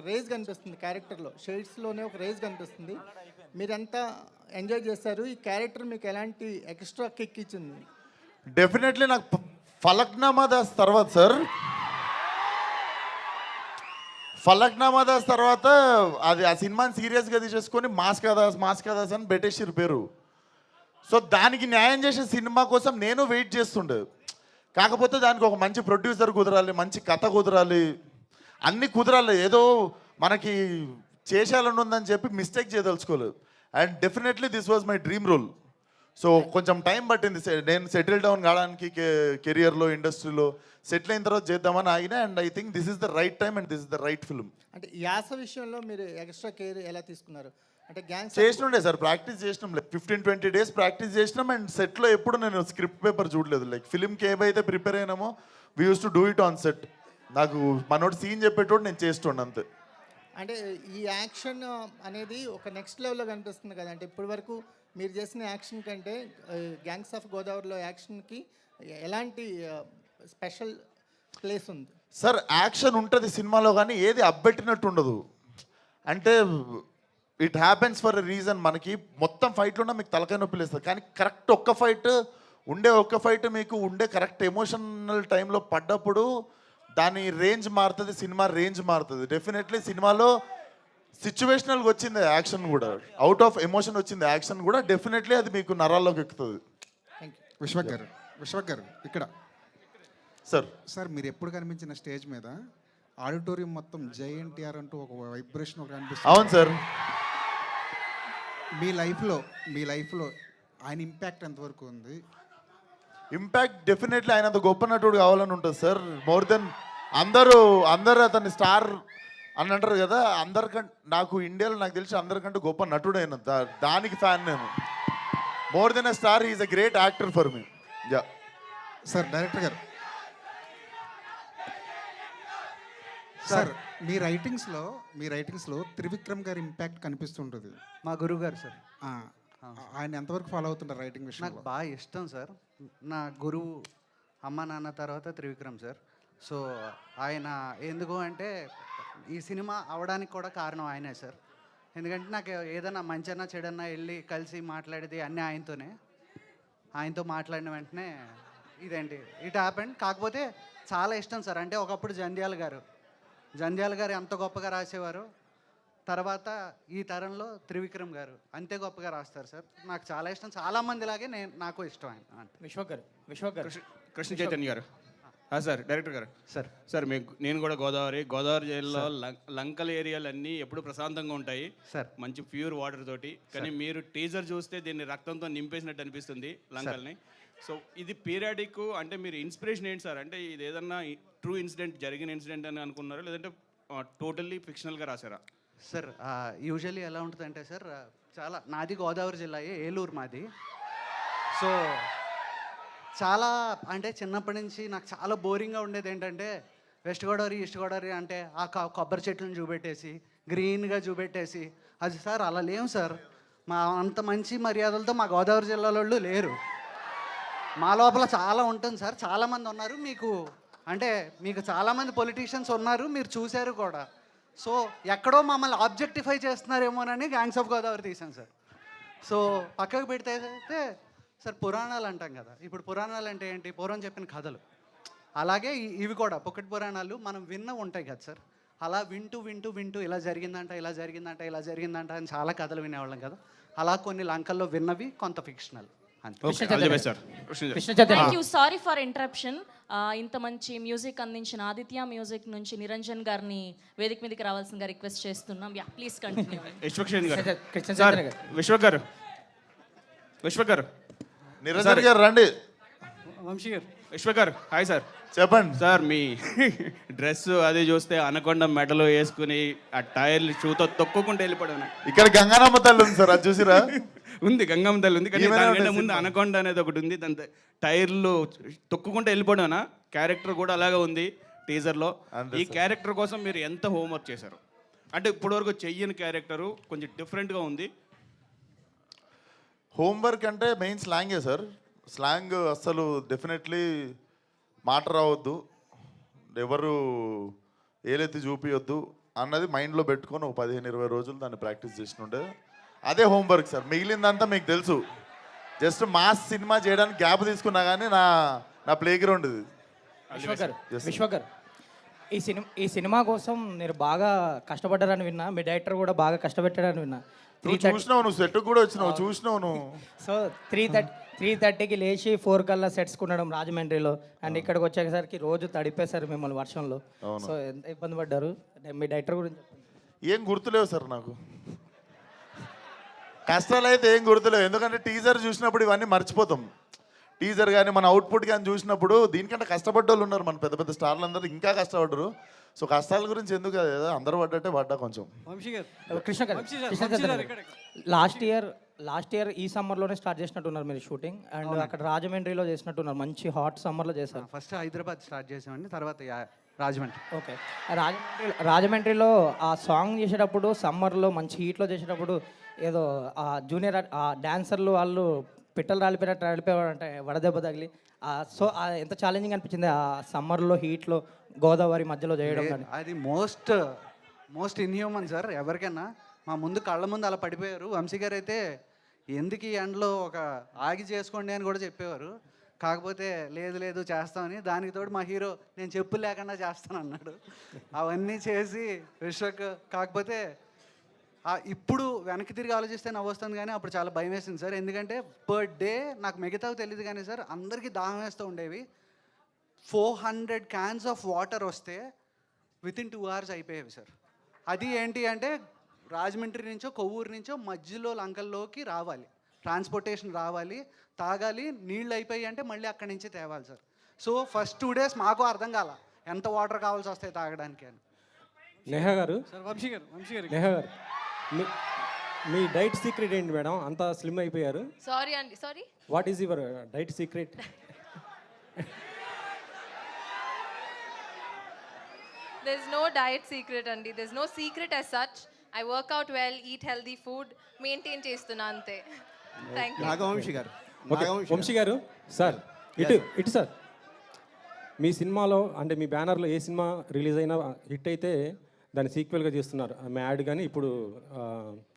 రేజ్ కనిపిస్తుంది క్యారెక్టర్లో, షేడ్స్లోనే ఒక రేజ్ కనిపిస్తుంది. మీరంతా ఎంజాయ్ చేస్తారు. ఈ క్యారెక్టర్ మీకు ఎలాంటి ఎక్స్ట్రా కిక్ ఇచ్చింది? డెఫినెట్లీ నాకు ఫలక్నామా దాస్ తర్వాత సార్, ఫలక్నామా దాస్ తర్వాత అది ఆ సినిమాని సీరియస్గా తీసేసుకొని మాస్కా దాస్ అని పెట్టేసిరు పేరు. సో దానికి న్యాయం చేసే సినిమా కోసం నేను వెయిట్ చేస్తుండే. కాకపోతే దానికి ఒక మంచి ప్రొడ్యూసర్ కుదరాలి, మంచి కథ కుదరాలి, అన్నీ కుదరాలి. ఏదో మనకి చేసేయాలని ఉందని చెప్పి మిస్టేక్ చేయదలుచుకోలేదు. And definitely this was my dream role. So కొంచెం టైం పట్టింది నేను సెటిల్ డౌన్ కావడానికి, కెరియర్లో ఇండస్ట్రీలో సెటిల్ అయిన తర్వాత చేద్దామని ఆగిన. And I think this is the right time and this is the right film. అంటే యాస విషయంలో మీరు ఎక్స్ట్రా కేర్ ఎలా తీసుకున్నారు? అంటే గ్యాంగ్స్ చేసినుండే సార్, ప్రాక్టీస్ చేసినాం. లైక్ 15-20 డేస్ ప్రాక్టీస్ చేసినాం. అండ్ సెట్లో ఎప్పుడు నేను స్క్రిప్ట్ పేపర్ చూడలేదు. లైక్ ఫిల్మ్కి ఏవైతే ప్రిపేర్ అయినామో we use to do it on set. నాకు మనోడు సీన్ చెప్పేటోడు నేను చేస్తుండే అంతే. అంటే ఈ యాక్షన్ అనేది ఒక నెక్స్ట్ లెవెల్లో కనిపిస్తుంది కదా. అంటే ఇప్పటి వరకు మీరు చేసిన యాక్షన్ కంటే గ్యాంగ్స్ ఆఫ్ గోదావరిలో యాక్షన్కి ఎలాంటి స్పెషల్ ప్లేస్ ఉంది? సార్ యాక్షన్ ఉంటుంది సినిమాలో, కానీ ఏది అబ్బెట్టినట్టు ఉండదు. అంటే it happens for a reason. మనకి మొత్తం ఫైట్లు ఉన్నా మీకు తలకాయ నొప్పి లేస్తుంది, కానీ కరెక్ట్ ఒక్క ఫైట్ మీకు ఉండే కరెక్ట్ ఎమోషనల్ టైంలో పడ్డప్పుడు దాని రేంజ్ మారుతుంది, సినిమా రేంజ్ మారుతుంది. డెఫినెట్లీ సినిమాలో సిచ్యువేషనల్గా వచ్చింది యాక్షన్ కూడా, అవుట్ ఆఫ్ ఎమోషన్ వచ్చింది యాక్షన్ కూడా. డెఫినెట్లీ అది మీకు నరాల్లోకి ఎక్కుతుంది. విశ్వకర్ ఇక్కడ సార్ మీరు ఎప్పుడు కనిపించిన స్టేజ్ మీద ఆడిటోరియం మొత్తం జై ఎన్టీఆర్ అంటూ ఒక వైబ్రేషన్ ఒక అనిపిస్తుంది. అవును సార్. మీ లైఫ్లో ఆయన ఇంపాక్ట్ ఎంతవరకు ఉంది? ఇంపాక్ట్ డెఫినెట్లీ ఆయన అంత గొప్ప నటుడు కావాలని ఉంటుంది సార్. మోర్ దెన్ అందరూ అతన్ని స్టార్ అని అంటారు కదా, అందరికంటే నాకు ఇండియాలో నాకు తెలిసి అందరికంటే గొప్ప నటుడైన దానికి ఫ్యాన్ నేను. More than a star, is a great actor for me. Yeah sir director గారు, సార్ మీ రైటింగ్స్లో త్రివిక్రమ్ గారి ఇంపాక్ట్ కనిపిస్తుంటుంది. మా గురువు గారు సార్. ఆయన ఎంతవరకు ఫాలో అవుతుంటారు రైటింగ్ విషయం? నాకు బాగా ఇష్టం సార్. నా గురువు అమ్మ నాన్న తర్వాత త్రివిక్రమ్ సార్. సో ఆయన ఎందుకు అంటే ఈ సినిమా అవడానికి కూడా కారణం ఆయనే సార్. ఎందుకంటే నాకు ఏదైనా మంచన్నా చెడన్నా వెళ్ళి కలిసి మాట్లాడేది అన్నీ ఆయనతో మాట్లాడిన వెంటనే ఇట్ హ్యాపెండ్. కాకపోతే చాలా ఇష్టం సార్. అంటే ఒకప్పుడు జంధ్యాల గారు ఎంత గొప్పగా రాసేవారు, తర్వాత ఈ తరంలో త్రివిక్రమ్ గారు అంతే గొప్పగా రాస్తారు సార్. నాకు చాలా ఇష్టం, చాలామందిలాగే నాకు ఇష్టం ఆయన. విశ్వకర్ కృష్ణ చైతన్య గారు సార్, డైరెక్టర్ గారు సార్ నేను కూడా గోదావరి జిల్లాలో లంకల ఏరియాలన్నీ ఎప్పుడు ప్రశాంతంగా ఉంటాయి సార్, మంచి ప్యూర్ వాటర్ తోటి. కానీ మీరు టీజర్ చూస్తే దీన్ని రక్తంతో నింపేసినట్టు అనిపిస్తుంది లంకల్ని. సో ఇది పీరియాడిక్ అంటే మీరు ఇన్స్పిరేషన్ ఏంటి సార్? అంటే ఇది ఏదన్నా ట్రూ జరిగిన ఇన్సిడెంట్ అని అనుకున్నారా, లేదంటే టోటల్లీ ఫిక్షనల్గా రాశారా? సార్ యూజువల్లీ ఎలా ఉంటుందంటే సార్, చాలా నాది గోదావరి జిల్లా, ఏలూరు మాది. సో చాలా అంటే చిన్నప్పటి నుంచి నాకు చాలా బోరింగ్గా ఉండేది ఏంటంటే వెస్ట్ గోదావరి ఈస్ట్ గోదావరి అంటే ఆ కొబ్బరి చెట్లను చూపెట్టేసి గ్రీన్గా చూపెట్టేసి అది సార్ అలా లేవు సార్. మా అంత మంచి మర్యాదలతో మా గోదావరి జిల్లాలో వాళ్ళు లేరు. మా లోపల చాలా ఉంటుంది సార్. చాలామంది ఉన్నారు, మీకు చాలామంది పొలిటీషియన్స్ ఉన్నారు, మీరు చూశారు కూడా. సో ఎక్కడో మమ్మల్ని ఆబ్జెక్టిఫై చేస్తున్నారేమోనని గ్యాంగ్స్ ఆఫ్ గోదావరి తీసాను సార్. సో పక్కకు పెడితే సార్ పురాణాలు అంటాం కదా, ఇప్పుడు పురాణాలు అంటే ఏంటి? పూర్వం చెప్పిన కథలు. అలాగే ఇవి కూడా పొక్కటి పురాణాలు మనం ఉంటాయి కదా సార్. అలా వింటూ ఇలా జరిగిందంట అని చాలా కథలు వినేవాళ్ళం కదా. అలా కొన్ని లంకల్లో విన్నవి, కొంత fictional. Thank you. Sorry for interruption. ఇంత మంచి మ్యూజిక్ అందించిన ఆదిత్య మ్యూజిక్ నుంచి నిరంజన్ గారిని వేదిక మీదకి రావాల్సిందిగా రిక్వెస్ట్ చేస్తున్నాం. Yeah please continue. విశ్వకర్ నిరంజన్ గారు రండి. వంశీ గారు. విశ్వకర్ హాయ్ సార్. చెప్పండి. సార్ మీ డ్రెస్ అది చూస్తే అనకొండ మెడలో వేసుకుని ఆ టైర్లు షూతో తొక్కుకుంటూ వెళ్ళిపోయాను. ఇక్కడ గంగానమ్మ తల్లి ఉంది సార్, అది చూసిరా? ఉంది గంగమ్మ తల్లి ఉంది, కానీ ఏమైనా దానికంటే ఉంటుంది ముందు సినిమా. అనకొండ అనేది ఒకటి ఉంది. దాని టైర్లు తొక్కుకుంటూ వెళ్ళిపోయానా. క్యారెక్టర్ కూడా అలాగే ఉంది టీజర్లో. అంతే ఈ క్యారెక్టర్ కోసం మీరు ఎంత హోంవర్క్ చేశారు? అంటే ఇప్పటివరకు చెయ్యని క్యారెక్టరు కొంచెం డిఫరెంట్గా ఉంది. హోంవర్క్ అంటే మెయిన్ స్లాంగే సార్. స్లాంగ్ అస్సలు డెఫినెట్లీ మాట రావద్దు, ఎవరు ఏలెత్తి చూపించొద్దు అన్నది మైండ్లో పెట్టుకొని ఒక 15-20 రోజులు దాన్ని ప్రాక్టీస్ చేసినుండే. అదే హోంవర్క్ సార్. మిగిలిందంతా మీకు తెలుసు. జస్ట్ మాస్ సినిమా చేయడానికి గ్యాప్ తీసుకున్నా కానీ నా ప్లే గ్రౌండ్ ఇది. విశ్వకర్ ఈ సినిమా కోసం మీరు బాగా కష్టపడ్డారని విన్నా, మీ డైరెక్టర్ కూడా బాగా కష్టపెట్టారని విన్నా. నువ్వు చూసినావు, నువ్వు సెట్ కూడా వచ్చినావు, చూసినావు నువ్వు. సో 3:30కి లేచి 4 కల్లా సెట్స్ కొనడం రాజమండ్రిలో, అండ్ ఇక్కడికి వచ్చేసరికి రోజు తడిపేశారు మిమ్మల్ని వర్షంలో. సో ఎంత ఇబ్బంది పడ్డారు? మీ డైరెక్టర్ గురించి చెప్పండి. ఏం గుర్తులేవు సార్ నాకు. కష్టాలు అయితే ఏం గుర్తులేవు, ఎందుకంటే టీజర్ చూసినప్పుడు ఇవన్నీ మర్చిపోతాం. టీజర్ కానీ మన అవుట్పుట్ కానీ చూసినప్పుడు దీనికంటే కష్టపడ్డ వాళ్ళు ఉన్నారు, మన పెద్ద పెద్ద స్టార్లు అందరూ ఇంకా కష్టపడ్డరు. సో కష్టాల గురించి ఎందుకు కదా, అందరూ పడ్డట్టే పడ్డా కొంచెం. లాస్ట్ ఇయర్ ఈ సమ్మర్లోనే స్టార్ట్ చేసినట్టున్నారు మీరు షూటింగ్, అండ్ అక్కడ రాజమండ్రిలో చేసినట్టున్నారు. మంచి హాట్ సమ్మర్లో చేశారు. ఫస్ట్ హైదరాబాద్ స్టార్ట్ చేసామండి, తర్వాత రాజమండ్రి. ఓకే, రాజమండ్రిలో ఆ సాంగ్ చేసేటప్పుడు సమ్మర్లో మంచి హీట్లో చేసేటప్పుడు ఏదో ఆ జూనియర్ ఆ డాన్సర్లు వాళ్ళు పిట్టలు రాలిపోయారంటే వడదెబ్బ తగిలి. సో ఎంత ఛాలెంజింగ్ అనిపించింది ఆ సమ్మర్లో హీట్లో గోదావరి మధ్యలో చేయడం కానీ? అది మోస్ట్ ఇన్హ్యూమన్ సార్. ఎవరికైనా మా ముందు కళ్ళ ముందు అలా పడిపోయారు. వంశీ గారు అయితే ఎందుకు ఈ ఎండలో ఒక ఆగి చేసుకోండి అని కూడా చెప్పేవారు. కాకపోతే లేదు చేస్తామని, దానికి తోడు మా హీరో నేను చెప్పులు లేకుండా చేస్తాను అన్నాడు. అవన్నీ చేసి విశ్వక్. కాకపోతే ఇప్పుడు వెనక్కి తిరిగి ఆలోచిస్తే నవ్వొస్తుంది, కానీ అప్పుడు చాలా భయం వేసింది సార్. ఎందుకంటే పర్ డే నాకు మిగతావి తెలియదు కానీ సార్ అందరికీ దాహం వేస్తూ ఉండేవి. 400 cans ఆఫ్ వాటర్ వస్తే వితిన్ 2 hours అయిపోయేవి సార్. అది ఏంటి అంటే రాజమండ్రి నుంచో కొవ్వూరు నుంచో మధ్యలో లంకల్లోకి రావాలి, ట్రాన్స్పోర్టేషన్ రావాలి, తాగాలి, నీళ్ళు అయిపోయి అంటే మళ్ళీ అక్కడి నుంచి తేవాలి సార్. సో ఫస్ట్ 2 days మాకు అర్థం కాల ఎంత వాటర్ కావాల్సి వస్తాయి తాగడానికి అని. నేహా గారు, వంశీ గారు నేహా గారు, మీ డైట్ సీక్రెట్ ఏంటి మేడం? అంత స్లిమ్ అయిపోయారు. Sorry what is your diet secret? there's no diet secret అండి. there's no secret as such. I work out well, eat healthy food, maintain చేస్తున్నా అంతే. థ్యాంక్ యూ. నాగవంశీ గారు. వంశీ గారు సార్, ఇటు సార్, మీ సినిమాలో అంటే మీ బ్యానర్లో ఏ సినిమా రిలీజ్ అయినా హిట్ అయితే దాన్ని సీక్వెల్గా చేస్తున్నారు. మ్యాడ్ కానీ ఇప్పుడు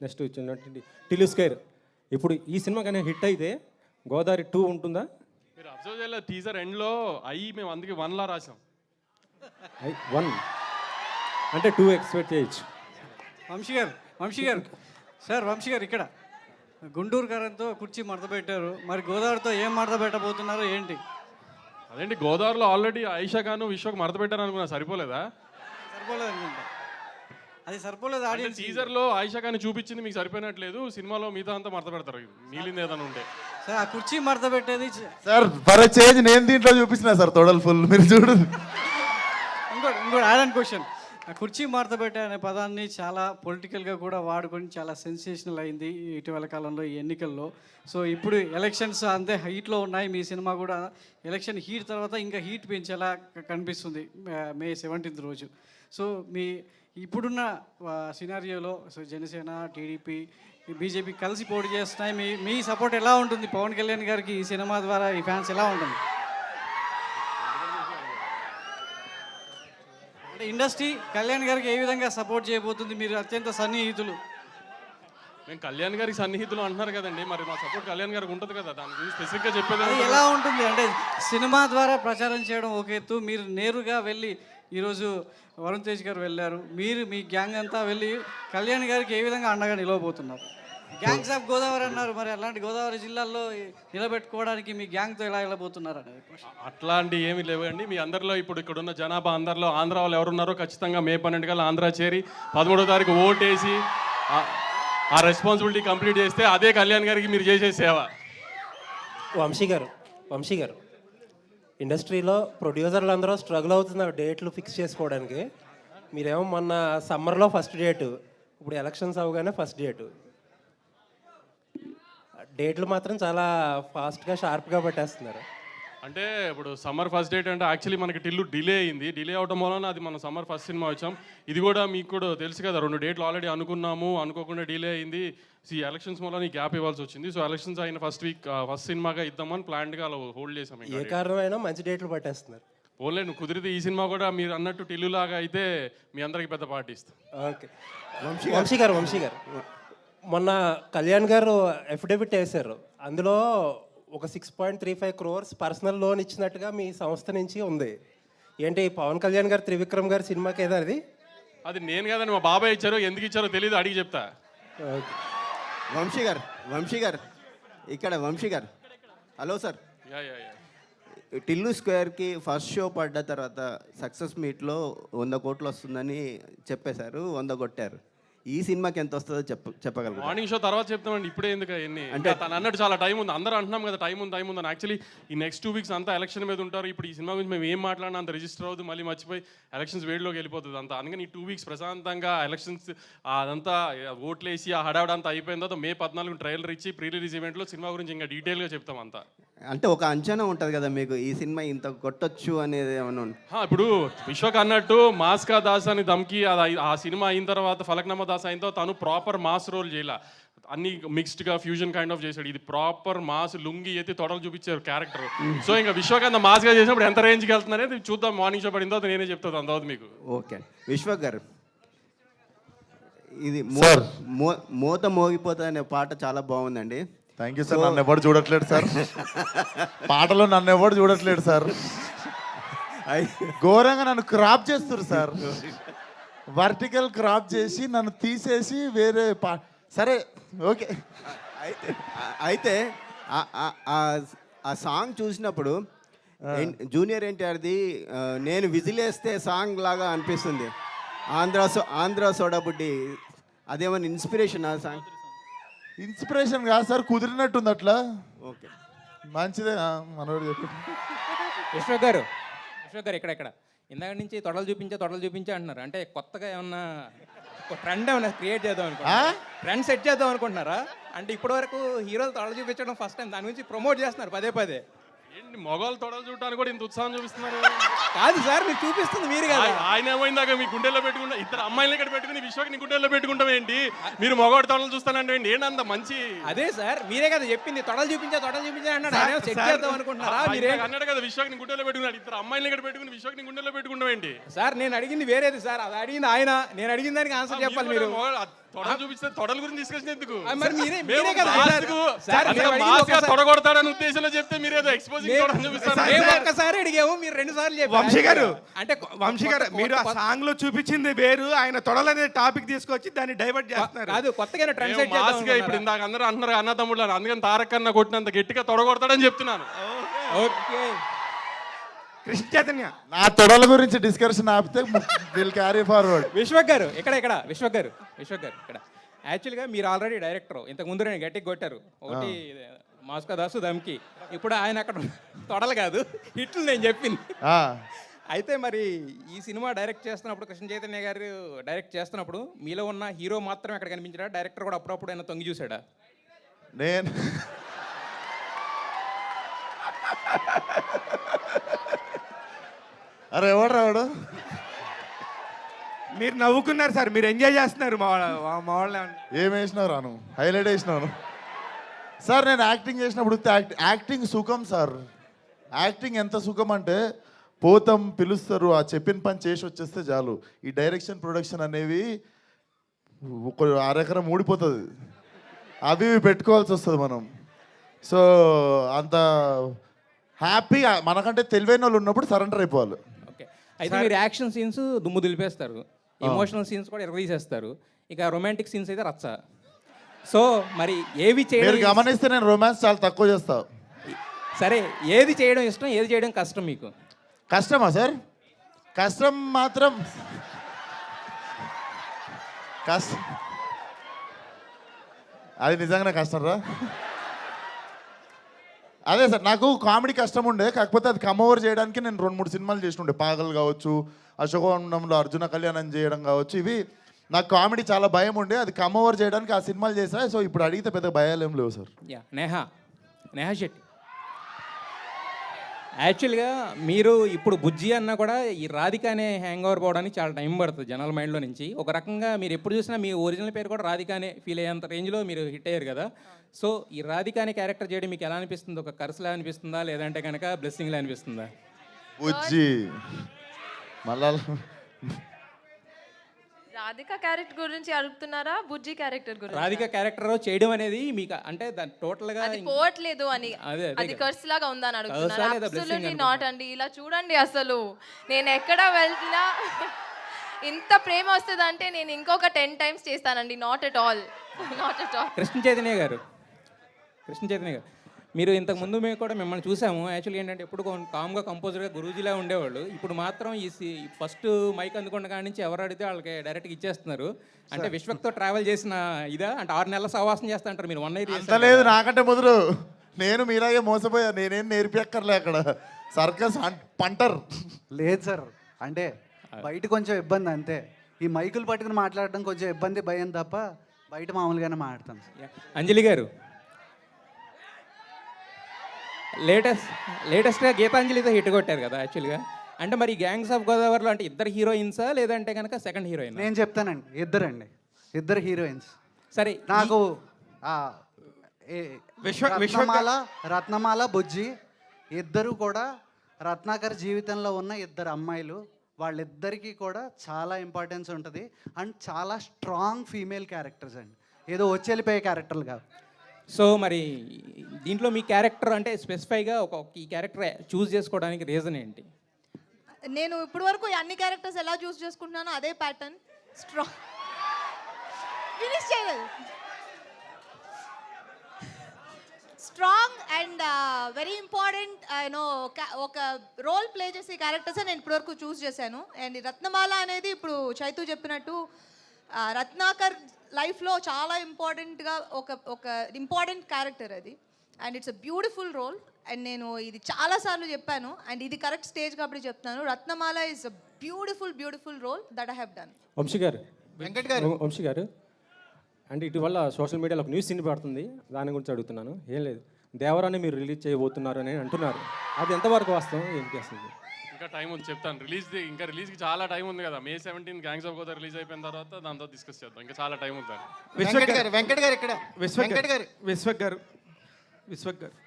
నెక్స్ట్ వచ్చినటువంటి టిలుస్కైర్. ఇప్పుడు ఈ సినిమా కానీ హిట్ అయితే గోదావరి 2 ఉంటుందా? మీరు అబ్జర్వ్ చేయలేదు, టీజర్ ఎండ్లో మేము అందుకే 1లా రాసాం. 1 అంటే 2 ఎక్స్పెక్ట్ చేయొచ్చు. వంశీ గారు సార్, వంశీ గారు ఇక్కడ గుంటూరు కారంతో కుర్చీ మడత పెట్టారు, మరి గోదావరితో ఏం మడత పెట్టబోతున్నారు ఏంటి? అదేంటి, గోదావరిలో ఆల్రెడీ ఆయిషా ఖాన్ విశ్వకు మడత పెట్టారు అనుకున్నా, సరిపోలేదా? సరిపోలేదు అనుకుంటా. అది సరిపోలేదు. ఆడియన్స్ టీజర్లో ఆయిషా ఖాన్ చూపించింది మీకు సరిపోయినట్లేదు, సినిమాలో మిగతా అంతా మడత పెడతారు, మిగిలింది ఏదైనా ఉంటే. సార్ ఆ కుర్చీ మడత పెట్టేది సార్ ఫర్ చేంజ్ నేను దీంట్లో చూపించిన సార్ తోడల్ ఫుల్, మీరు చూడు. ఇంకోటి యాడ్ అండ్ క్వశ్చన్. ఆ కుర్చీ మడత పెట్టే అనే పదాన్ని చాలా పొలిటికల్గా కూడా వాడుకొని చాలా సెన్సేషనల్ అయింది ఇటీవల కాలంలో ఈ ఎన్నికల్లో. సో ఇప్పుడు ఎలక్షన్స్ అంతే హీట్లో ఉన్నాయి, మీ సినిమా కూడా ఎలక్షన్ హీట్ తర్వాత ఇంకా హీట్ పెంచేలా కనిపిస్తుంది May 17th రోజు. సో మీ ఇప్పుడున్న సినారియోలో సో జనసేన, టీడీపీ, బీజేపీ కలిసి పోటీ చేస్తున్నాయి. మీ సపోర్ట్ ఎలా ఉంటుంది పవన్ కళ్యాణ్ గారికి ఈ సినిమా ద్వారా? ఈ ఫ్యాన్స్ ఎలా ఉంటుంది? అంటే ఇండస్ట్రీ కళ్యాణ్ గారికి ఏ విధంగా సపోర్ట్ చేయబోతుంది? మీరు అత్యంత సన్నిహితులు. మేము కళ్యాణ్ గారికి సన్నిహితులు అంటున్నారు కదండి, మరి మా సపోర్ట్ కళ్యాణ్ గారికి ఉంటుంది కదా, దాని గురించి స్పెసిఫిక్గా చెప్పేది అది ఎలా ఉంటుంది అంటే సినిమా ద్వారా ప్రచారం చేయడం ఒక ఎత్తు, మీరు నేరుగా వెళ్ళి ఈరోజు వరుణ్ తేజ్ గారు వెళ్ళారు, మీరు మీ గ్యాంగ్ అంతా వెళ్ళి కళ్యాణ్ గారికి ఏ విధంగా అండగా నిలవబోతున్నారు? గ్యాంగ్స్ ఆఫ్ గోదావరి అన్నారు, మరి అలాంటి గోదావరి జిల్లాల్లో నిలబెట్టుకోవడానికి మీ గ్యాంగ్తో ఎలా వెళ్ళబోతున్నారు అనేది? అట్లాంటి ఏమీ లేవండి. మీ అందరిలో ఇప్పుడు ఇక్కడున్న జనాభా అందరిలో ఆంధ్ర వాళ్ళు ఎవరున్నారో ఖచ్చితంగా May 12 కల్లా ఆంధ్ర చేరి 13వ తారీఖు ఓటేసి ఆ రెస్పాన్సిబిలిటీ కంప్లీట్ చేస్తే అదే కళ్యాణ్ గారికి మీరు చేసే సేవ. వంశీ గారు ఇండస్ట్రీలో ప్రొడ్యూసర్లు అందరూ స్ట్రగుల్ అవుతున్నారు డేట్లు ఫిక్స్ చేసుకోవడానికి. మీరేమో మొన్న సమ్మర్లో ఫస్ట్ డేటు, ఇప్పుడు ఎలక్షన్స్ అవగానే ఫస్ట్ డేటు. డేట్లు మాత్రం చాలా ఫాస్ట్గా షార్ప్గా పెట్టేస్తున్నారు. అంటే ఇప్పుడు సమ్మర్ ఫస్ట్ డేట్ అంటే యాక్చువల్లీ మనకి టిల్లు డిలే అయింది. డిలే అవడం వలన అది మనం సమ్మర్ ఫస్ట్ సినిమా వచ్చాం. ఇది కూడా మీకు కూడా తెలుసు కదా, 2 డేట్లు ఆల్రెడీ అనుకున్నాము, అనుకోకుండా డిలే అయింది. ఈ ఎలక్షన్స్ వల్ల ఈ గ్యాప్ ఇవ్వాల్సి వచ్చింది. సో ఎలక్షన్స్ అయిన ఫస్ట్ వీక్ ఫస్ట్ సినిమాగా ఇద్దామని ప్లాన్డ్గా అలా హోల్డ్ చేసాం. ఏ కారణమైనా మంచి డేట్లు పట్టేస్తున్నారు. ఓన్లీ నువ్వు కుదిరితే ఈ సినిమా కూడా మీరు అన్నట్టు టిల్లు లాగా అయితే మీ అందరికి పెద్ద పార్టీ ఇస్తాం. ఓకే. వంశీ గారు మొన్న కళ్యాణ్ గారు అఫిడవిట్ వేశారు. అందులో ఒక 6.35 crores పర్సనల్ లోన్ ఇచ్చినట్టుగా మీ సంస్థ నుంచి ఉంది. ఏంటి పవన్ కళ్యాణ్ గారు త్రివిక్రమ్ గారి సినిమాకి ఏదో అది నేను కదండి, మా బాబాయ్ ఇచ్చారో, ఎందుకు ఇచ్చారో తెలియదు, అడిగి చెప్తా. వంశీ గారు ఇక్కడ వంశీ గారు, హలో సార్. టిల్లు స్క్వేర్కి ఫస్ట్ షో పడ్డ తర్వాత సక్సెస్ మీట్లో 100 కోట్లు వస్తుందని చెప్పేశారు, 100 కొట్టారు. ఈ సినిమాకి ఎంత వస్తుందో చెప్పగలరు? మార్నింగ్ షో తర్వాత చెప్తామండి, ఇప్పుడే ఎందుకు అవన్నీ. అంటే తను అన్నట్టు చాలా టైం ఉంది, అందరూ అంటున్నాం కదా టైం ఉంది అని. యాక్చువల్లీ ఈ నెక్స్ట్ 2 weeks అంతా ఎలక్షన్ మీద ఉంటారు. ఇప్పుడు ఈ సినిమా గురించి మేము ఏం మాట్లాడినా అంత రిజిస్టర్ అవుతుంది, మళ్ళీ మర్చిపోయి ఎలక్షన్స్ వేడిలోకి వెళ్ళిపోతుంది అంతా. అందుకని ఈ 2 weeks ప్రశాంతంగా ఎలక్షన్స్ అదంతా ఓట్లేసి ఆ హడావిడ అంతా అయిపోయిన తర్వాత May 14 ట్రైలర్ ఇచ్చి ప్రీ రిలీజ్ ఈవెంట్లో సినిమా గురించి ఇంకా డీటెయిల్గా చెప్తాం అంతా. అంటే ఒక అంచనా ఉంటుంది కదా మీకు, ఈ సినిమా ఇంత కొట్టొచ్చు అనేది ఏమైనా? ఇప్పుడు విశ్వక్ అన్నట్టు మాస్కా దాస్ అని దమ్కి ఆ సినిమా అయిన తర్వాత ఫలక్నామా దాస్ అయిన తర్వాత తను ప్రాపర్ మాస్ రోల్ చేయాల, అన్ని మిక్స్డ్గా ఫ్యూజన్ కైండ్ ఆఫ్ చేశాడు. ఇది ప్రాపర్ మాస్, లుంగి ఎత్తి తొడలు చూపించారు క్యారెక్టర్. సో ఇంకా విశ్వకాంత్ మాస్గా చేసినప్పుడు ఎంత రేంజ్కి వెళ్తున్నారనేది చూద్దాం. మార్నింగ్ షో పడిన తర్వాత నేనే చెప్తాను అంత మీకు. ఓకే. విశ్వక్ గారు, ఇది మోత మోగిపోతా అనే పాట చాలా బాగుందండి. Thank you sir. నన్ను ఎవరు చూడట్లేదు సార్, పాటలో నన్ను ఎవరు చూడట్లేదు సార్. ఘోరంగా నన్ను క్రాప్ చేస్తారు సార్, వర్టికల్ క్రాప్ చేసి నన్ను తీసేసి వేరే సరే ఓకే. అయితే ఆ సాంగ్ చూసినప్పుడు జూనియర్ ఎన్టీఆర్ది నేను విజిలేస్తే సాంగ్ లాగా అనిపిస్తుంది. ఆంధ్ర సోడా బుడ్డి, అదేమన్నా ఇన్స్పిరేషన్ ఆ సాంగ్? ఇన్స్పిరేషన్ కాదు సార్, కుదిరినట్టుంది అట్లా. ఓకే, మంచిదే మనోడు చెప్పి. విశ్వక్ గారు ఇక్కడ ఇందాక నుంచి తొడలు చూపించే అంటున్నారు. అంటే కొత్తగా ఏమన్నా ట్రెండ్ ఏమన్నా క్రియేట్ చేద్దాం అనుకుంటున్నారా? ట్రెండ్ సెట్ చేద్దాం అనుకుంటున్నారా? అంటే ఇప్పటివరకు హీరోలు తొడలు చూపించడం ఫస్ట్ టైం, దాని గురించి ప్రమోట్ చేస్తున్నారు పదే. ఏంటి మొగలు తొడలు చూడటానికి కూడా ఇంత ఉత్సాహం చూపిస్తున్నారు? కాదు సార్, మీరు చూపిస్తుంది మీరు కదా. ఆయన ఏమైందాక మీ గుండెల్లో పెట్టుకుంటా, ఇద్దరు అమ్మాయిలు ఇక్కడ పెట్టుకుని విశ్వకి నీ గుండెల్లో పెట్టుకుంటాం ఏంటి? మీరు మొగోడు తొడలు చూస్తానంటే ఏంటంత మంచి? అదే సార్, మీరే కదా చెప్పింది తొడలు చూపించా అన్నాడు. సెట్ చేద్దాం అనుకుంటున్నారా? మీరే అన్నాడు కదా విశ్వకి నీ గుండెల్లో పెట్టుకున్నాడు. ఇద్దరు అమ్మాయిలు ఇక్కడ పెట్టుకుని విశ్వకి నీ గుండెల్లో పెట్టుకుంటాం ఏంటి? సార్ నేను అడిగింది వేరేది సార్, అది అడిగింది ఆయన. నేను అడిగిన దానికి ఆన్సర్ చెప్పాలి మీరు. తొడలు చూపిస్తే తొడల గురించి డిస్కషన్ ఎందుకు? మరి మీరే కదా తొడగొడతాడని ఉద్దేశంలో చెప్తే మీరు ఏదో ఎక్స్పోజింగ్ చూపిస్తారు. ఒక్కసారి అడిగాము, మీరు 2 సార్లు చెప్పారు. వంశీ గారు మీరు ఆ సాంగ్ లో చూపించింది వేరు, ఆయన తొడలు అనే టాపిక్ తీసుకొచ్చి దాన్ని డైవర్ట్ చేస్తున్నారు. కాదు, కొత్తగా ట్రెండ్ సెట్ మాస్గా ఇప్పుడు ఇందాక అందరూ అంటున్నారు అన్న తమ్ముడు, అందుకని తారక్ అన్న కొట్టినంత గట్టిగా తొడగొడతాడని చెప్తున్నాను. ఓకే, కృష్ణ చైతన్య, నా తొడల గురించి డిస్కషన్ ఆపితే విల్ క్యారీ ఫార్వర్డ్. విశ్వక్ గారు విశ్వక్ గారు ఇక్కడ యాక్చువల్గా మీరు ఆల్రెడీ డైరెక్టర్, ఇంతకు ముందు నేను గట్టికి కొట్టారు. ఒకటి మాస్కా దాసు దమ్కి, ఇప్పుడు ఆయన అక్కడ తొడలు కాదు హిట్లు నేను చెప్పింది. అయితే మరి ఈ సినిమా డైరెక్ట్ చేస్తున్నప్పుడు, కృష్ణ చైతన్య గారు డైరెక్ట్ చేస్తున్నప్పుడు మీలో ఉన్న హీరో మాత్రం అక్కడ కనిపించాడా? డైరెక్టర్ కూడా అప్పుడప్పుడు ఆయన తొంగి చూసాడా? నేను అరే ఎవడు రావడు, మీరు నవ్వుకున్నారు సార్, మీరు ఎంజాయ్ చేస్తున్నారు. మా వాళ్ళ ఏం వేసినావు రాను, హైలైట్ వేసినాను సార్. నేను యాక్టింగ్ చేసినప్పుడు యాక్టింగ్ సుఖం సార్. యాక్టింగ్ ఎంత సుఖం అంటే పోతాం, పిలుస్తారు, ఆ చెప్పిన పని చేసి వచ్చేస్తే చాలు. ఈ డైరెక్షన్ ప్రొడక్షన్ అనేవి ఒక అరెకరం ఊడిపోతుంది, అవి పెట్టుకోవాల్సి వస్తుంది మనం. సో అంత హ్యాపీ, మనకంటే తెలివైన వాళ్ళు ఉన్నప్పుడు సరెండర్ అయిపోవాలి. ఓకే, అయితే మీరు యాక్షన్ సీన్స్ దుమ్ము దులిపేస్తారు, ఎమోషనల్ సీన్స్ కూడా తీసేస్తారు, ఇక రొమాంటిక్ సీన్స్ అయితే రచ్చ. సో మరి ఏవి చేయడం గమనిస్తే నేను రొమాన్స్ చాలా తక్కువ చేస్తా. సరే, ఏది చేయడం ఇష్టం, ఏది చేయడం కష్టం మీకు? కష్టమా సార్? కష్టం మాత్రం అది నిజంగానే కష్టం రా. అదే సార్, నాకు కామెడీ కష్టం ఉండే, కాకపోతే అది కమ్ ఓవర్ చేయడానికి నేను 2-3 సినిమాలు చేస్తుండే. పాగల్ కావచ్చు, అశోకవనంలో అర్జున కళ్యాణం చేయడం కావచ్చు. ఇవి నాకు కామెడీ చాలా భయం ఉండే, అది కమ్ ఓవర్ చేయడానికి ఆ సినిమాలు చేసా. సో ఇప్పుడు అడిగితే పెద్ద భయాలు ఏం లేవు సార్. యా నేహా శెట్టి, యాక్చువల్గా మీరు ఇప్పుడు బుజ్జి అన్నా కూడా ఈ రాధిక అనే హ్యాంగ్ ఓవర్ పోవడానికి చాలా టైం పడుతుంది జనాల మైండ్లో నుంచి. ఒక రకంగా మీరు ఎప్పుడు చూసినా మీ ఒరిజినల్ పేరు కూడా రాధిక అనే ఫీల్ అయ్యేంత రేంజ్లో మీరు హిట్ అయ్యారు కదా. సో ఈ రాధిక అనే క్యారెక్టర్ చేయడం మీకు ఎలా అనిపిస్తుంది? ఒక కర్సులా అనిపిస్తుందా, లేదంటే కనుక బ్లెస్సింగ్లా అనిపిస్తుందా? బుజ్జి మళ్ళా రాధిక క్యారెక్టర్ గురించి అడుగుతున్నారా, బుజ్జి క్యారెక్టర్ గురించి? రాధిక క్యారెక్టర్ చేయడం అనేది మీకు అంటే దాని టోటల్గా అది పోవట్లేదు అని, అది కర్స్ లాగా ఉందని అడుగుతున్నారు. అబ్సల్యూట్లీ నాట్ అండి. ఇలా చూడండి, అసలు నేను ఎక్కడ వెళ్ళినా ఇంత ప్రేమ వస్తుంది అంటే నేను ఇంకొక 10 times చేస్తానండి. Not at all. Krishna Chaitanya గారు, మీరు ఇంతకు ముందు మేము కూడా మిమ్మల్ని చూసాము. యాక్చువల్గా ఏంటంటే ఎప్పుడు కామ్గా కంపోజర్గా గురూజీలా ఉండేవాళ్ళు. ఇప్పుడు మాత్రం ఈ ఫస్ట్ మైక్ అందుకున్న కాడి నుంచి ఎవరు అడిగితే వాళ్ళకి డైరెక్ట్గా ఇచ్చేస్తున్నారు. అంటే విశ్వక్తో ట్రావెల్ చేసిన ఇదా అంటే 6 నెలల సహవాసం చేస్తా అంటారు మీరు. 1 year అంత లేదు, నాకంటే మొదలు నేను మీలాగే మోసపోయా. నేనేం నేర్పియక్కర్లే అక్కడ, సర్కస్ పంటర్ లేదు సార్. అంటే బయట కొంచెం ఇబ్బంది అంతే. ఈ మైకులు పట్టుకుని మాట్లాడడం కొంచెం ఇబ్బంది, భయం తప్ప బయట మామూలుగానే మాట్లాడతాను. అంజలి గారు, లేటెస్ట్గా గీతాంజలితో హిట్ కొట్టారు కదా యాక్చువల్గా. అంటే మరి గ్యాంగ్స్ ఆఫ్ గోదావరిలో అంటే ఇద్దరు హీరోయిన్సా, లేదంటే కనుక సెకండ్ హీరోయిన్? నేను చెప్తానండి, ఇద్దరు హీరోయిన్స్. సరే, నాకు రత్నమాల బుజ్జి ఇద్దరు కూడా రత్నాకర్ జీవితంలో ఉన్న ఇద్దరు అమ్మాయిలు. వాళ్ళిద్దరికీ కూడా చాలా ఇంపార్టెన్స్ ఉంటుంది. అండ్ చాలా స్ట్రాంగ్ ఫీమేల్ క్యారెక్టర్స్ అండి, ఏదో వచ్చి వెళ్ళిపోయే క్యారెక్టర్లు కాదు. సో మరి దీంట్లో మీ క్యారెక్టర్ అంటే స్పెసిఫైగా ఈ క్యారెక్టర్ చూస్ చేసుకోవడానికి రీజన్ ఏంటి? నేను ఇప్పటి వరకు అన్ని క్యారెక్టర్స్ ఎలా చూస్ చేసుకుంటున్నానో అదే ప్యాటర్న్. స్ట్రాంగ్ ఫినిష్ చేయలేదు. Strong and very important you know ఒక రోల్ ప్లే చేసే క్యారెక్టర్స్ నేను ఇప్పటివరకు చూస్ చేశాను. అండ్ రత్నమాల అనేది ఇప్పుడు చైతు చెప్పినట్టు రత్నాకర్ లైఫ్లో చాలా ఇంపార్టెంట్గా ఒక ఇంపార్టెంట్ క్యారెక్టర్ అది. And it's a beautiful role. And నేను ఇది చాలాసార్లు చెప్పాను, అండ్ ఇది కరెక్ట్ స్టేజ్ కాబట్టి చెప్తాను. Ratnamala is a beautiful role that I have done. Vamsi garu, అంటే ఇటీవల సోషల్ మీడియాలో ఒక న్యూస్ పడుతుంది, దాని గురించి అడుగుతున్నాను. ఏం లేదు, దేవరాన్ని మీరు రిలీజ్ చేయబోతున్నారు అని అంటున్నారు. అది ఎంతవరకు వాస్తవం, ఏంటి అసలు? ఇంకా టైం ఉంది, చెప్తాను. ఇంకా రిలీజ్కి చాలా టైం ఉంది కదా. May 17 gangs of Godavari release అయిపోయిన తర్వాత దాంతో డిస్కస్ చేద్దాం. ఇంకా చాలా టైం ఉంది. విశ్వక్ గారు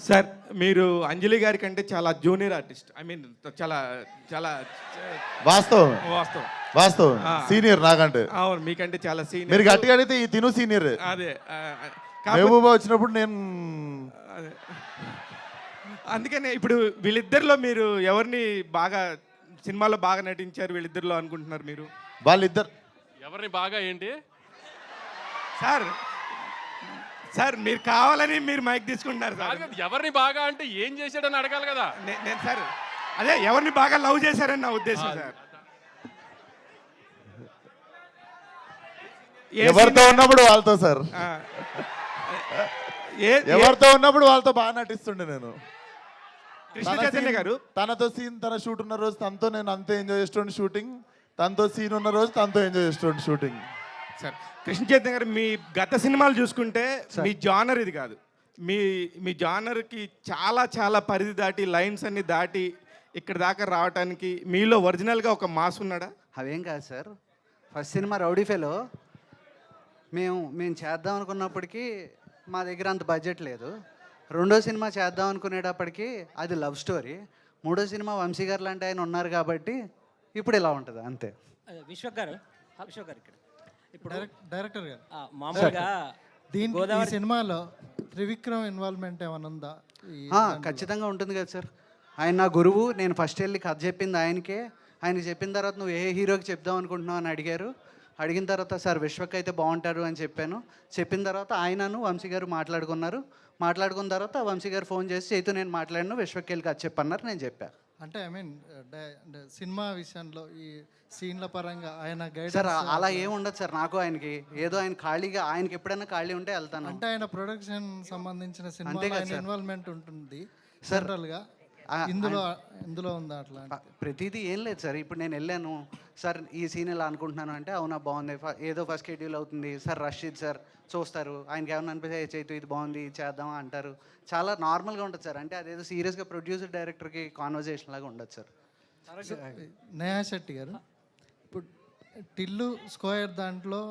సార్, మీరు అంజలి గారి కంటే చాలా జూనియర్ ఆర్టిస్ట్. ఐ మీన్ చాలా చాలా వాస్తవం సీనియర్ నాకంటే. అవును, మీకంటే చాలా సీనియర్. మీరు గట్టిగా అడిగితే ఈ తిను సీనియర్. అదే మహబూబా వచ్చినప్పుడు నేను అందుకనే ఇప్పుడు వీళ్ళిద్దరిలో మీరు ఎవరిని బాగా సినిమాలో బాగా నటించారు వీళ్ళిద్దరిలో అనుకుంటున్నారు మీరు? వాళ్ళిద్దరు ఎవరిని బాగా ఏంటి సార్ మీరు కావాలని మీరు మైక్ తీసుకుంటున్నారు సార్. ఎవరిని బాగా అంటే ఏం చేశాడని అడగాలి కదా. నేను సార్ అదే ఎవరిని బాగా లవ్ చేశారని నా ఉద్దేశం సార్. ఎవరితో ఉన్నప్పుడు వాళ్ళతో సార్, ఎవరితో ఉన్నప్పుడు వాళ్ళతో బాగా నటిస్తుండే నేను. కృష్ణ చైతన్య గారు తనతో సీన్, తన షూట్ ఉన్న రోజు తనతో నేను అంతే ఎంజాయ్ చేస్తుండే షూటింగ్, తనతో సీన్ ఉన్న రోజు తనతో ఎంజాయ్ చేస్తుండే షూటింగ్. సార్ కృష్ణ చైతన్య గారు, మీ గత సినిమాలు చూసుకుంటే మీ జానర్ ఇది కాదు. మీ జానర్కి చాలా పరిధి దాటి, లైన్స్ అన్ని దాటి ఇక్కడ దాకా రావడానికి మీలో ఒరిజినల్గా ఒక మాస్ ఉన్నాడా? అవేం కాదు sir. First cinema rowdy fellow మేము చేద్దాం అనుకున్నప్పటికీ మా దగ్గర అంత బడ్జెట్ లేదు. రెండో సినిమా చేద్దాం అనుకునేటప్పటికి అది లవ్ స్టోరీ. మూడో సినిమా వంశీ గారు లాంటి ఆయన ఉన్నారు కాబట్టి ఇప్పుడు ఇలా ఉంటుంది అంతే. విశ్వక్ గారు ఇక్కడ ఇప్పుడు డైరెక్టర్ గారు మామూలుగా ఈ సినిమాలో త్రివిక్రమ్ ఇన్వాల్వ్మెంట్ ఏమైనా ఉందా? ఖచ్చితంగా ఉంటుంది కదా సార్. ఆయన నా గురువు. నేను ఫస్ట్ వెళ్ళి కథ చెప్పింది ఆయనకే. ఆయన చెప్పిన తర్వాత నువ్వు ఏ హీరోకి చెప్దాం అనుకుంటున్నావు అని అడిగారు. అడిగిన తర్వాత సార్ విశ్వక్ అయితే బాగుంటారు అని చెప్పాను. చెప్పిన తర్వాత ఆయనను వంశీ గారు మాట్లాడుకున్న తర్వాత వంశీ గారు ఫోన్ చేసి చైతు నేను మాట్లాడినా విశ్వక్ వెళ్ళి కథ చెప్పన్నారు, నేను చెప్పాను. అంటే ఐ మీన్ సినిమా విషయంలో ఈ సీన్ల పరంగా ఆయన సార్ గైడెన్స్ అలా ఏం ఉండదు సార్. నాకు ఆయనకి ఏదో ఆయన ఖాళీగా, ఆయనకి ఎప్పుడైనా ఖాళీ ఉంటే వెళ్తాను. అంటే ఆయన ప్రొడక్షన్ సంబంధించిన అంతే సినిమా కదా ఆయన సార్. ఇన్వాల్వ్మెంట్ ఉంటుంది సార్, జనరల్గా. ఆ- ఇందులో ఉందా అట్లా? ప్రతిదీ ఏం లేదు సార్. ఇప్పుడు నేను వెళ్ళాను సార్, ఈ సీన్ ఇలా అనుకుంటున్నాను అంటే, అవునా బాగుంది, ఏదో ఫస్ట్ షెడ్యూల్ అవుతుంది సార్, రష్ ఇది సార్, చూస్తారు. ఆయనకి ఏమన్నా అనిపిస్తే చైతు ఇది బాగుంది, ఇది చేద్దామా అంటారు. చాలా నార్మల్గా ఉంటుంది సార్. అంటే అదేదో సీరియస్గా ప్రొడ్యూసర్ డైరెక్టర్కి కాన్వర్జేషన్ లాగా ఉండదు సార్. నేహా శెట్టి గారు, ఇప్పుడు టిల్లు స్క్వేర్ దాంట్లో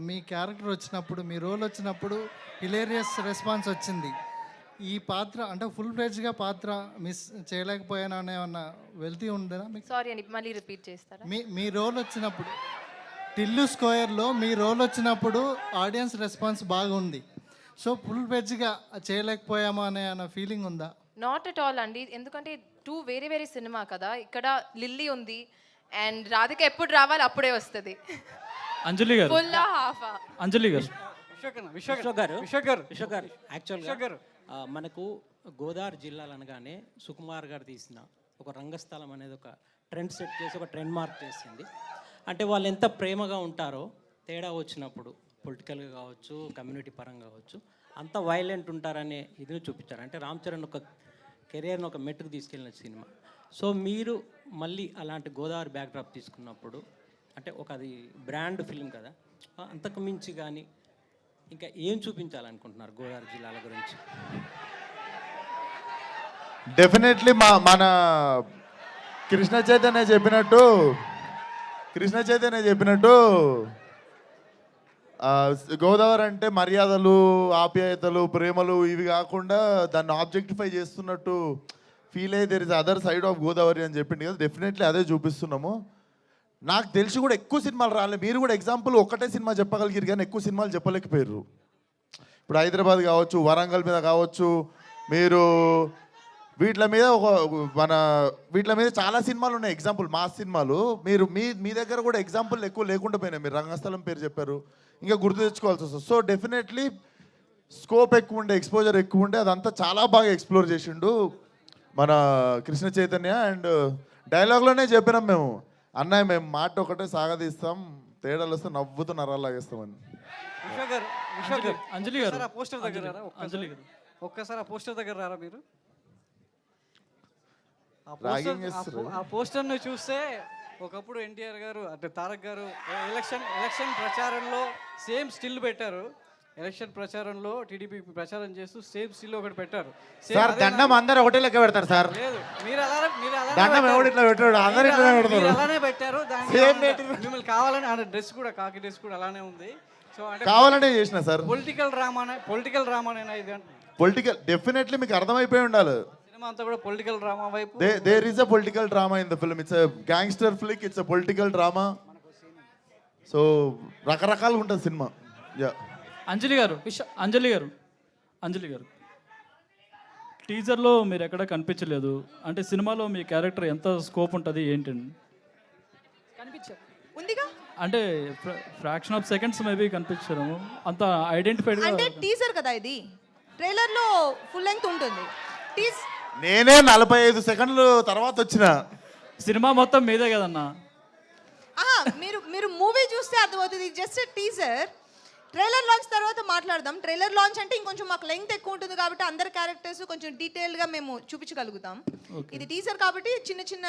మీ క్యారెక్టర్ వచ్చినప్పుడు, మీ రోల్ వచ్చినప్పుడు హిలేరియస్ రెస్పాన్స్ వచ్చింది. ఈ పాత్ర అంటే ఫుల్ ఫ్లెడ్జ్గా పాత్ర మిస్ చేయలేకపోయాను అనే ఏమన్నా వెళ్తీ ఉందేనా మీకు? సారీ అండి, మళ్ళీ రిపీట్ చేస్తారా? మీ రోల్ వచ్చినప్పుడు, టిల్లు స్క్వేర్లో మీ రోల్ వచ్చినప్పుడు ఆడియన్స్ రెస్పాన్స్ బాగుంది. సో ఫుల్ ఫ్లెడ్జ్గా చేయలేకపోయామా అనే ఫీలింగ్ ఉందా? నాట్ అట్ ఆల్ అండి, ఎందుకంటే టూ వేరే వేరే సినిమా కదా. ఇక్కడ లిల్లీ ఉంది అండ్ రాధిక ఎప్పుడు రావాలి అప్పుడే వస్తుంది. అంజలి గారు, ఫుల్ హాఫా? అంజలి గారు, విశ్వక్ గారు యాక్చువల్గా మనకు గోదావరి జిల్లాలు అనగానే సుకుమార్ గారు తీసిన ఒక రంగస్థలం అనేది ఒక ట్రెండ్ సెట్ చేసి ఒక ట్రెండ్ మార్క్ చేసింది. అంటే వాళ్ళు ఎంత ప్రేమగా ఉంటారో తేడా వచ్చినప్పుడు పొలిటికల్గా కావచ్చు, కమ్యూనిటీ పరంగా కావచ్చు, అంత వైలెంట్ ఉంటారనే ఇది చూపించారు. అంటే రామ్ చరణ్ ఒక కెరియర్ని ఒక మెట్టుకు తీసుకెళ్ళిన సినిమా. సో మీరు మళ్ళీ అలాంటి గోదావరి బ్యాక్డ్రాప్ తీసుకున్నప్పుడు, అంటే ఒక అది బ్రాండ్ ఫిల్మ్ కదా, అంతకు మించి కానీ ఇంకా ఏం చూపించాలనుకుంటున్నారు గోదావరి జిల్లాల గురించి? డెఫినెట్లీ మన కృష్ణ చైతన్య చెప్పినట్టు గోదావరి అంటే మర్యాదలు, ఆప్యాయతలు, ప్రేమలు ఇవి కాకుండా దాన్ని ఆబ్జెక్టిఫై చేస్తున్నట్టు ఫీల్ అయ్యి there is other side of Godavari అని చెప్పింది కదా. డెఫినెట్లీ అదే చూపిస్తున్నాము. నాకు తెలిసి కూడా ఎక్కువ సినిమాలు రాలేదు. మీరు కూడా ఎగ్జాంపుల్ ఒకటే సినిమా చెప్పగలిగారు కానీ ఎక్కువ సినిమాలు చెప్పలేకపోయారు. ఇప్పుడు హైదరాబాద్ కావచ్చు, వరంగల్ మీద కావచ్చు, మీరు వీటి మీద చాలా సినిమాలు ఉన్నాయి ఎగ్జాంపుల్, మాస్ సినిమాలు. మీరు మీ దగ్గర కూడా ఎగ్జాంపుల్ ఎక్కువ లేకుండా పోయినాయి. మీరు రంగస్థలం పేరు చెప్పారు, ఇంకా గుర్తు తెచ్చుకోవాల్సి వస్తుంది. సో డెఫినెట్లీ స్కోప్ ఎక్కువ ఉండే, ఎక్స్పోజర్ ఎక్కువ ఉండే, అదంతా చాలా బాగా ఎక్స్ప్లోర్ చేసిండు మన కృష్ణ చైతన్య. అండ్ డైలాగ్లోనే చెప్పినాం మేము, అన్నయ్య మేము మాట ఒకటే సాగదీస్తాం, తేడాలు వస్తే నవ్వుతూ నరాలు లాగేస్తామని. అంజలి గారు, పోస్టర్ దగ్గర రారా? అంజలి గారు, ఒక్కసారి ఆ పోస్టర్ దగ్గర రారా మీరు? రాగింగ్ చేస్తారు. ఆ పోస్టర్ను చూస్తే ఒకప్పుడు ఎన్టీఆర్ గారు అంటే తారక్ గారు ఎలక్షన్ ప్రచారంలో సేమ్ స్టిల్ పెట్టారు. ఎలక్షన్ ప్రచారంలో టీడీపీ ప్రచారం చేస్తూ సేమ్ స్టిల్ ఒకటి పెట్టారు. సార్ దండం అందరూ ఒకటే లెక్క పెడతారు సార్. లేదు, మీరు దండం ఎవడు ఇట్లా పెట్టాడు, అందరూ ఇట్లా పెడతారు. అలానే పెట్టారు. మిమ్మల్ని కావాలని ఆ డ్రెస్ కూడా, కాకి డ్రెస్ కూడా అలానే ఉంది. సో అంటే కావాలంటే చేసిన సార్ పొలిటికల్ డ్రామానేనా ఇది? పొలిటికల్ డెఫినెట్లీ మీకు అర్థమైపోయి ఉండాలి. సినిమా అంతా కూడా పొలిటికల్ డ్రామా వైపు. There is a political drama in the film. It's a gangster flick, it's a political drama. So రకరకాలుగా ఉంటుంది సినిమా. యా. అంజలి గారు, టీజర్లో మీరు ఎక్కడ కనిపించలేదు. అంటే సినిమాలో మీ క్యారెక్టర్ ఎంత స్కోప్ ఉంటుంది ఏంటండి? ఉందిగా అంటే ఫ్రాక్షన్ ఆఫ్ సెకండ్స్ మేబీ కనిపించారు, అంత ఐడెంటిఫైడ్. అంటే టీజర్ కదా ఇది, ట్రైలర్లో ఫుల్ లెంగ్త్ ఉంటుంది. నేనే 45 సెకండ్లు తర్వాత వచ్చిన సినిమా మొత్తం మీదే కదన్నా. మీరు మూవీ చూస్తే అర్థమవుతుంది. Just teaser. ట్రైలర్ లాంచ్ తర్వాత మాట్లాడదాం. ట్రైలర్ లాంచ్ అంటే ఇంకొంచెం మాకు లెంగ్త్ ఎక్కువ ఉంటుంది కాబట్టి అందరి క్యారెక్టర్స్ కొంచెం డీటెయిల్గా మేము చూపించగలుగుతాం. ఇది టీజర్ కాబట్టి చిన్న చిన్న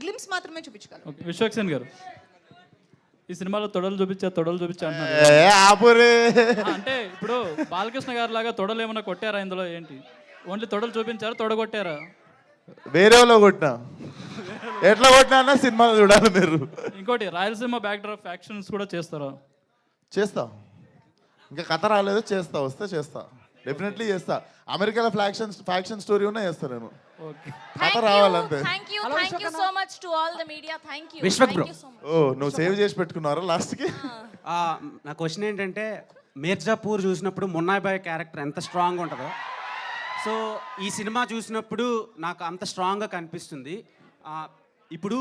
గ్లిమ్స్ మాత్రమే చూపించగలం. విశ్వక్సేన్ గారు, ఈ సినిమాలో తొడలు చూపించా అంటున్నారు. అంటే ఇప్పుడు బాలకృష్ణ గారు లాగా తొడలు ఏమైనా కొట్టారా ఇందులో? ఏంటి ఓన్లీ తొడలు చూపించారా, తొడగొట్టారా? వేరే వాళ్ళు కొట్టినా, ఎట్లా కొట్టినా సినిమాలో చూడాలి మీరు. ఇంకోటి, రాయలసీమ బ్యాక్డ్రాప్ యాక్షన్స్ కూడా చేస్తారా? చేస్తా, ఇంకా కథ రాలేదు, చేస్తా, వస్తే చేస్తా, డెఫినెట్లీ చేస్తా. అమెరికాలో ఫ్యాక్షన్ స్టోరీ ఉన్నా చేస్తా నేను. కథ రావాలంతే. Thank you so much to all the media. Thank you. Vishwak bro, నువ్వు సేవ్ చేసి పెట్టుకున్నారా లాస్ట్కి? నా క్వశ్చన్ ఏంటంటే, మిర్జాపూర్ చూసినప్పుడు మున్నాయిబాయ్ క్యారెక్టర్ ఎంత స్ట్రాంగ్ ఉంటుందో, సో ఈ సినిమా చూసినప్పుడు నాకు అంత స్ట్రాంగ్గా కనిపిస్తుంది. ఇప్పుడు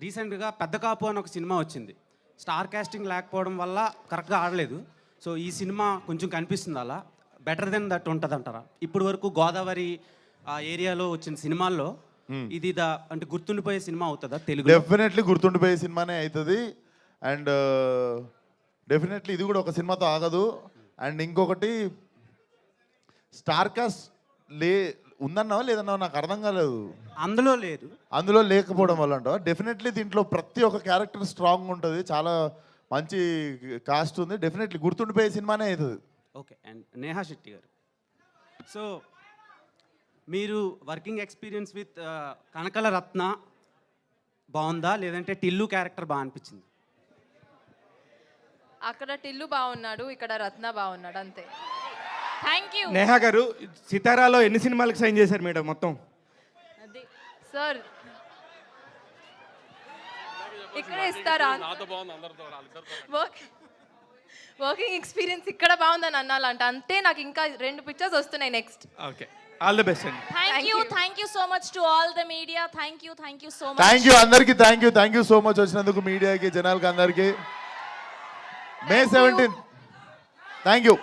రీసెంట్గా పెద్ద కాపు అని ఒక సినిమా వచ్చింది. స్టార్ కాస్టింగ్ లేకపోవడం వల్ల కరెక్ట్గా ఆడలేదు. సో ఈ సినిమా కొంచెం కనిపిస్తుంది అలా బెటర్ దెన్ దట్ ఉంటుంది అంటారా? ఇప్పుడు వరకు గోదావరి ఏరియాలో వచ్చిన సినిమాల్లో ఇది అంటే గుర్తుండిపోయే సినిమా అవుతుందా తెలుగు? డెఫినెట్లీ గుర్తుండిపోయే సినిమానే అవుతుంది. అండ్ డెఫినెట్లీ ఇది కూడా ఒక సినిమాతో ఆగదు. అండ్ ఇంకొకటి స్టార్ కాస్ట్ ఉందన్నావా లేదన్నావా నాకు అర్థం కాలేదు. అందులో లేదు. అందులో లేకపోవడం వల్ల అంటావా? డెఫినెట్లీ దీంట్లో ప్రతి ఒక్క క్యారెక్టర్ స్ట్రాంగ్ ఉంటుంది, చాలా మంచి కాస్ట్ ఉంది. డెఫినెట్లీ గుర్తుండిపోయే సినిమానే అవుతుంది. ఓకే. అండ్ నేహా శెట్టి గారు, సో మీరు వర్కింగ్ ఎక్స్పీరియన్స్ విత్ కనకల రత్న బాగుందా, లేదంటే టిల్లు క్యారెక్టర్ బాగా అనిపించింది? అక్కడ టిల్లు బాగున్నాడు, ఇక్కడ రత్న బాగున్నాడు, అంతే. థ్యాంక్ యూ. నేహా గారు సితారాలో ఎన్ని సినిమాలకు సైన్ చేశారు మేడం మొత్తం? సార్ ఇక్కడ ఇస్తారా? వర్కింగ్ ఎక్స్పీరియన్స్ ఇక్కడ బాగుందని అన్నాలంట, అంటే నాకు ఇంకా 2 పిక్చర్స్ వస్తున్నాయి next. Okay, all the best అండి. Thank you so much to all the media. Thank you so much. Thank you అందరికీ. థ్యాంక్ యూ సో మచ్ వచ్చినందుకు మీడియాకి, జనాలకి అందరికీ. May 17th. Thank you.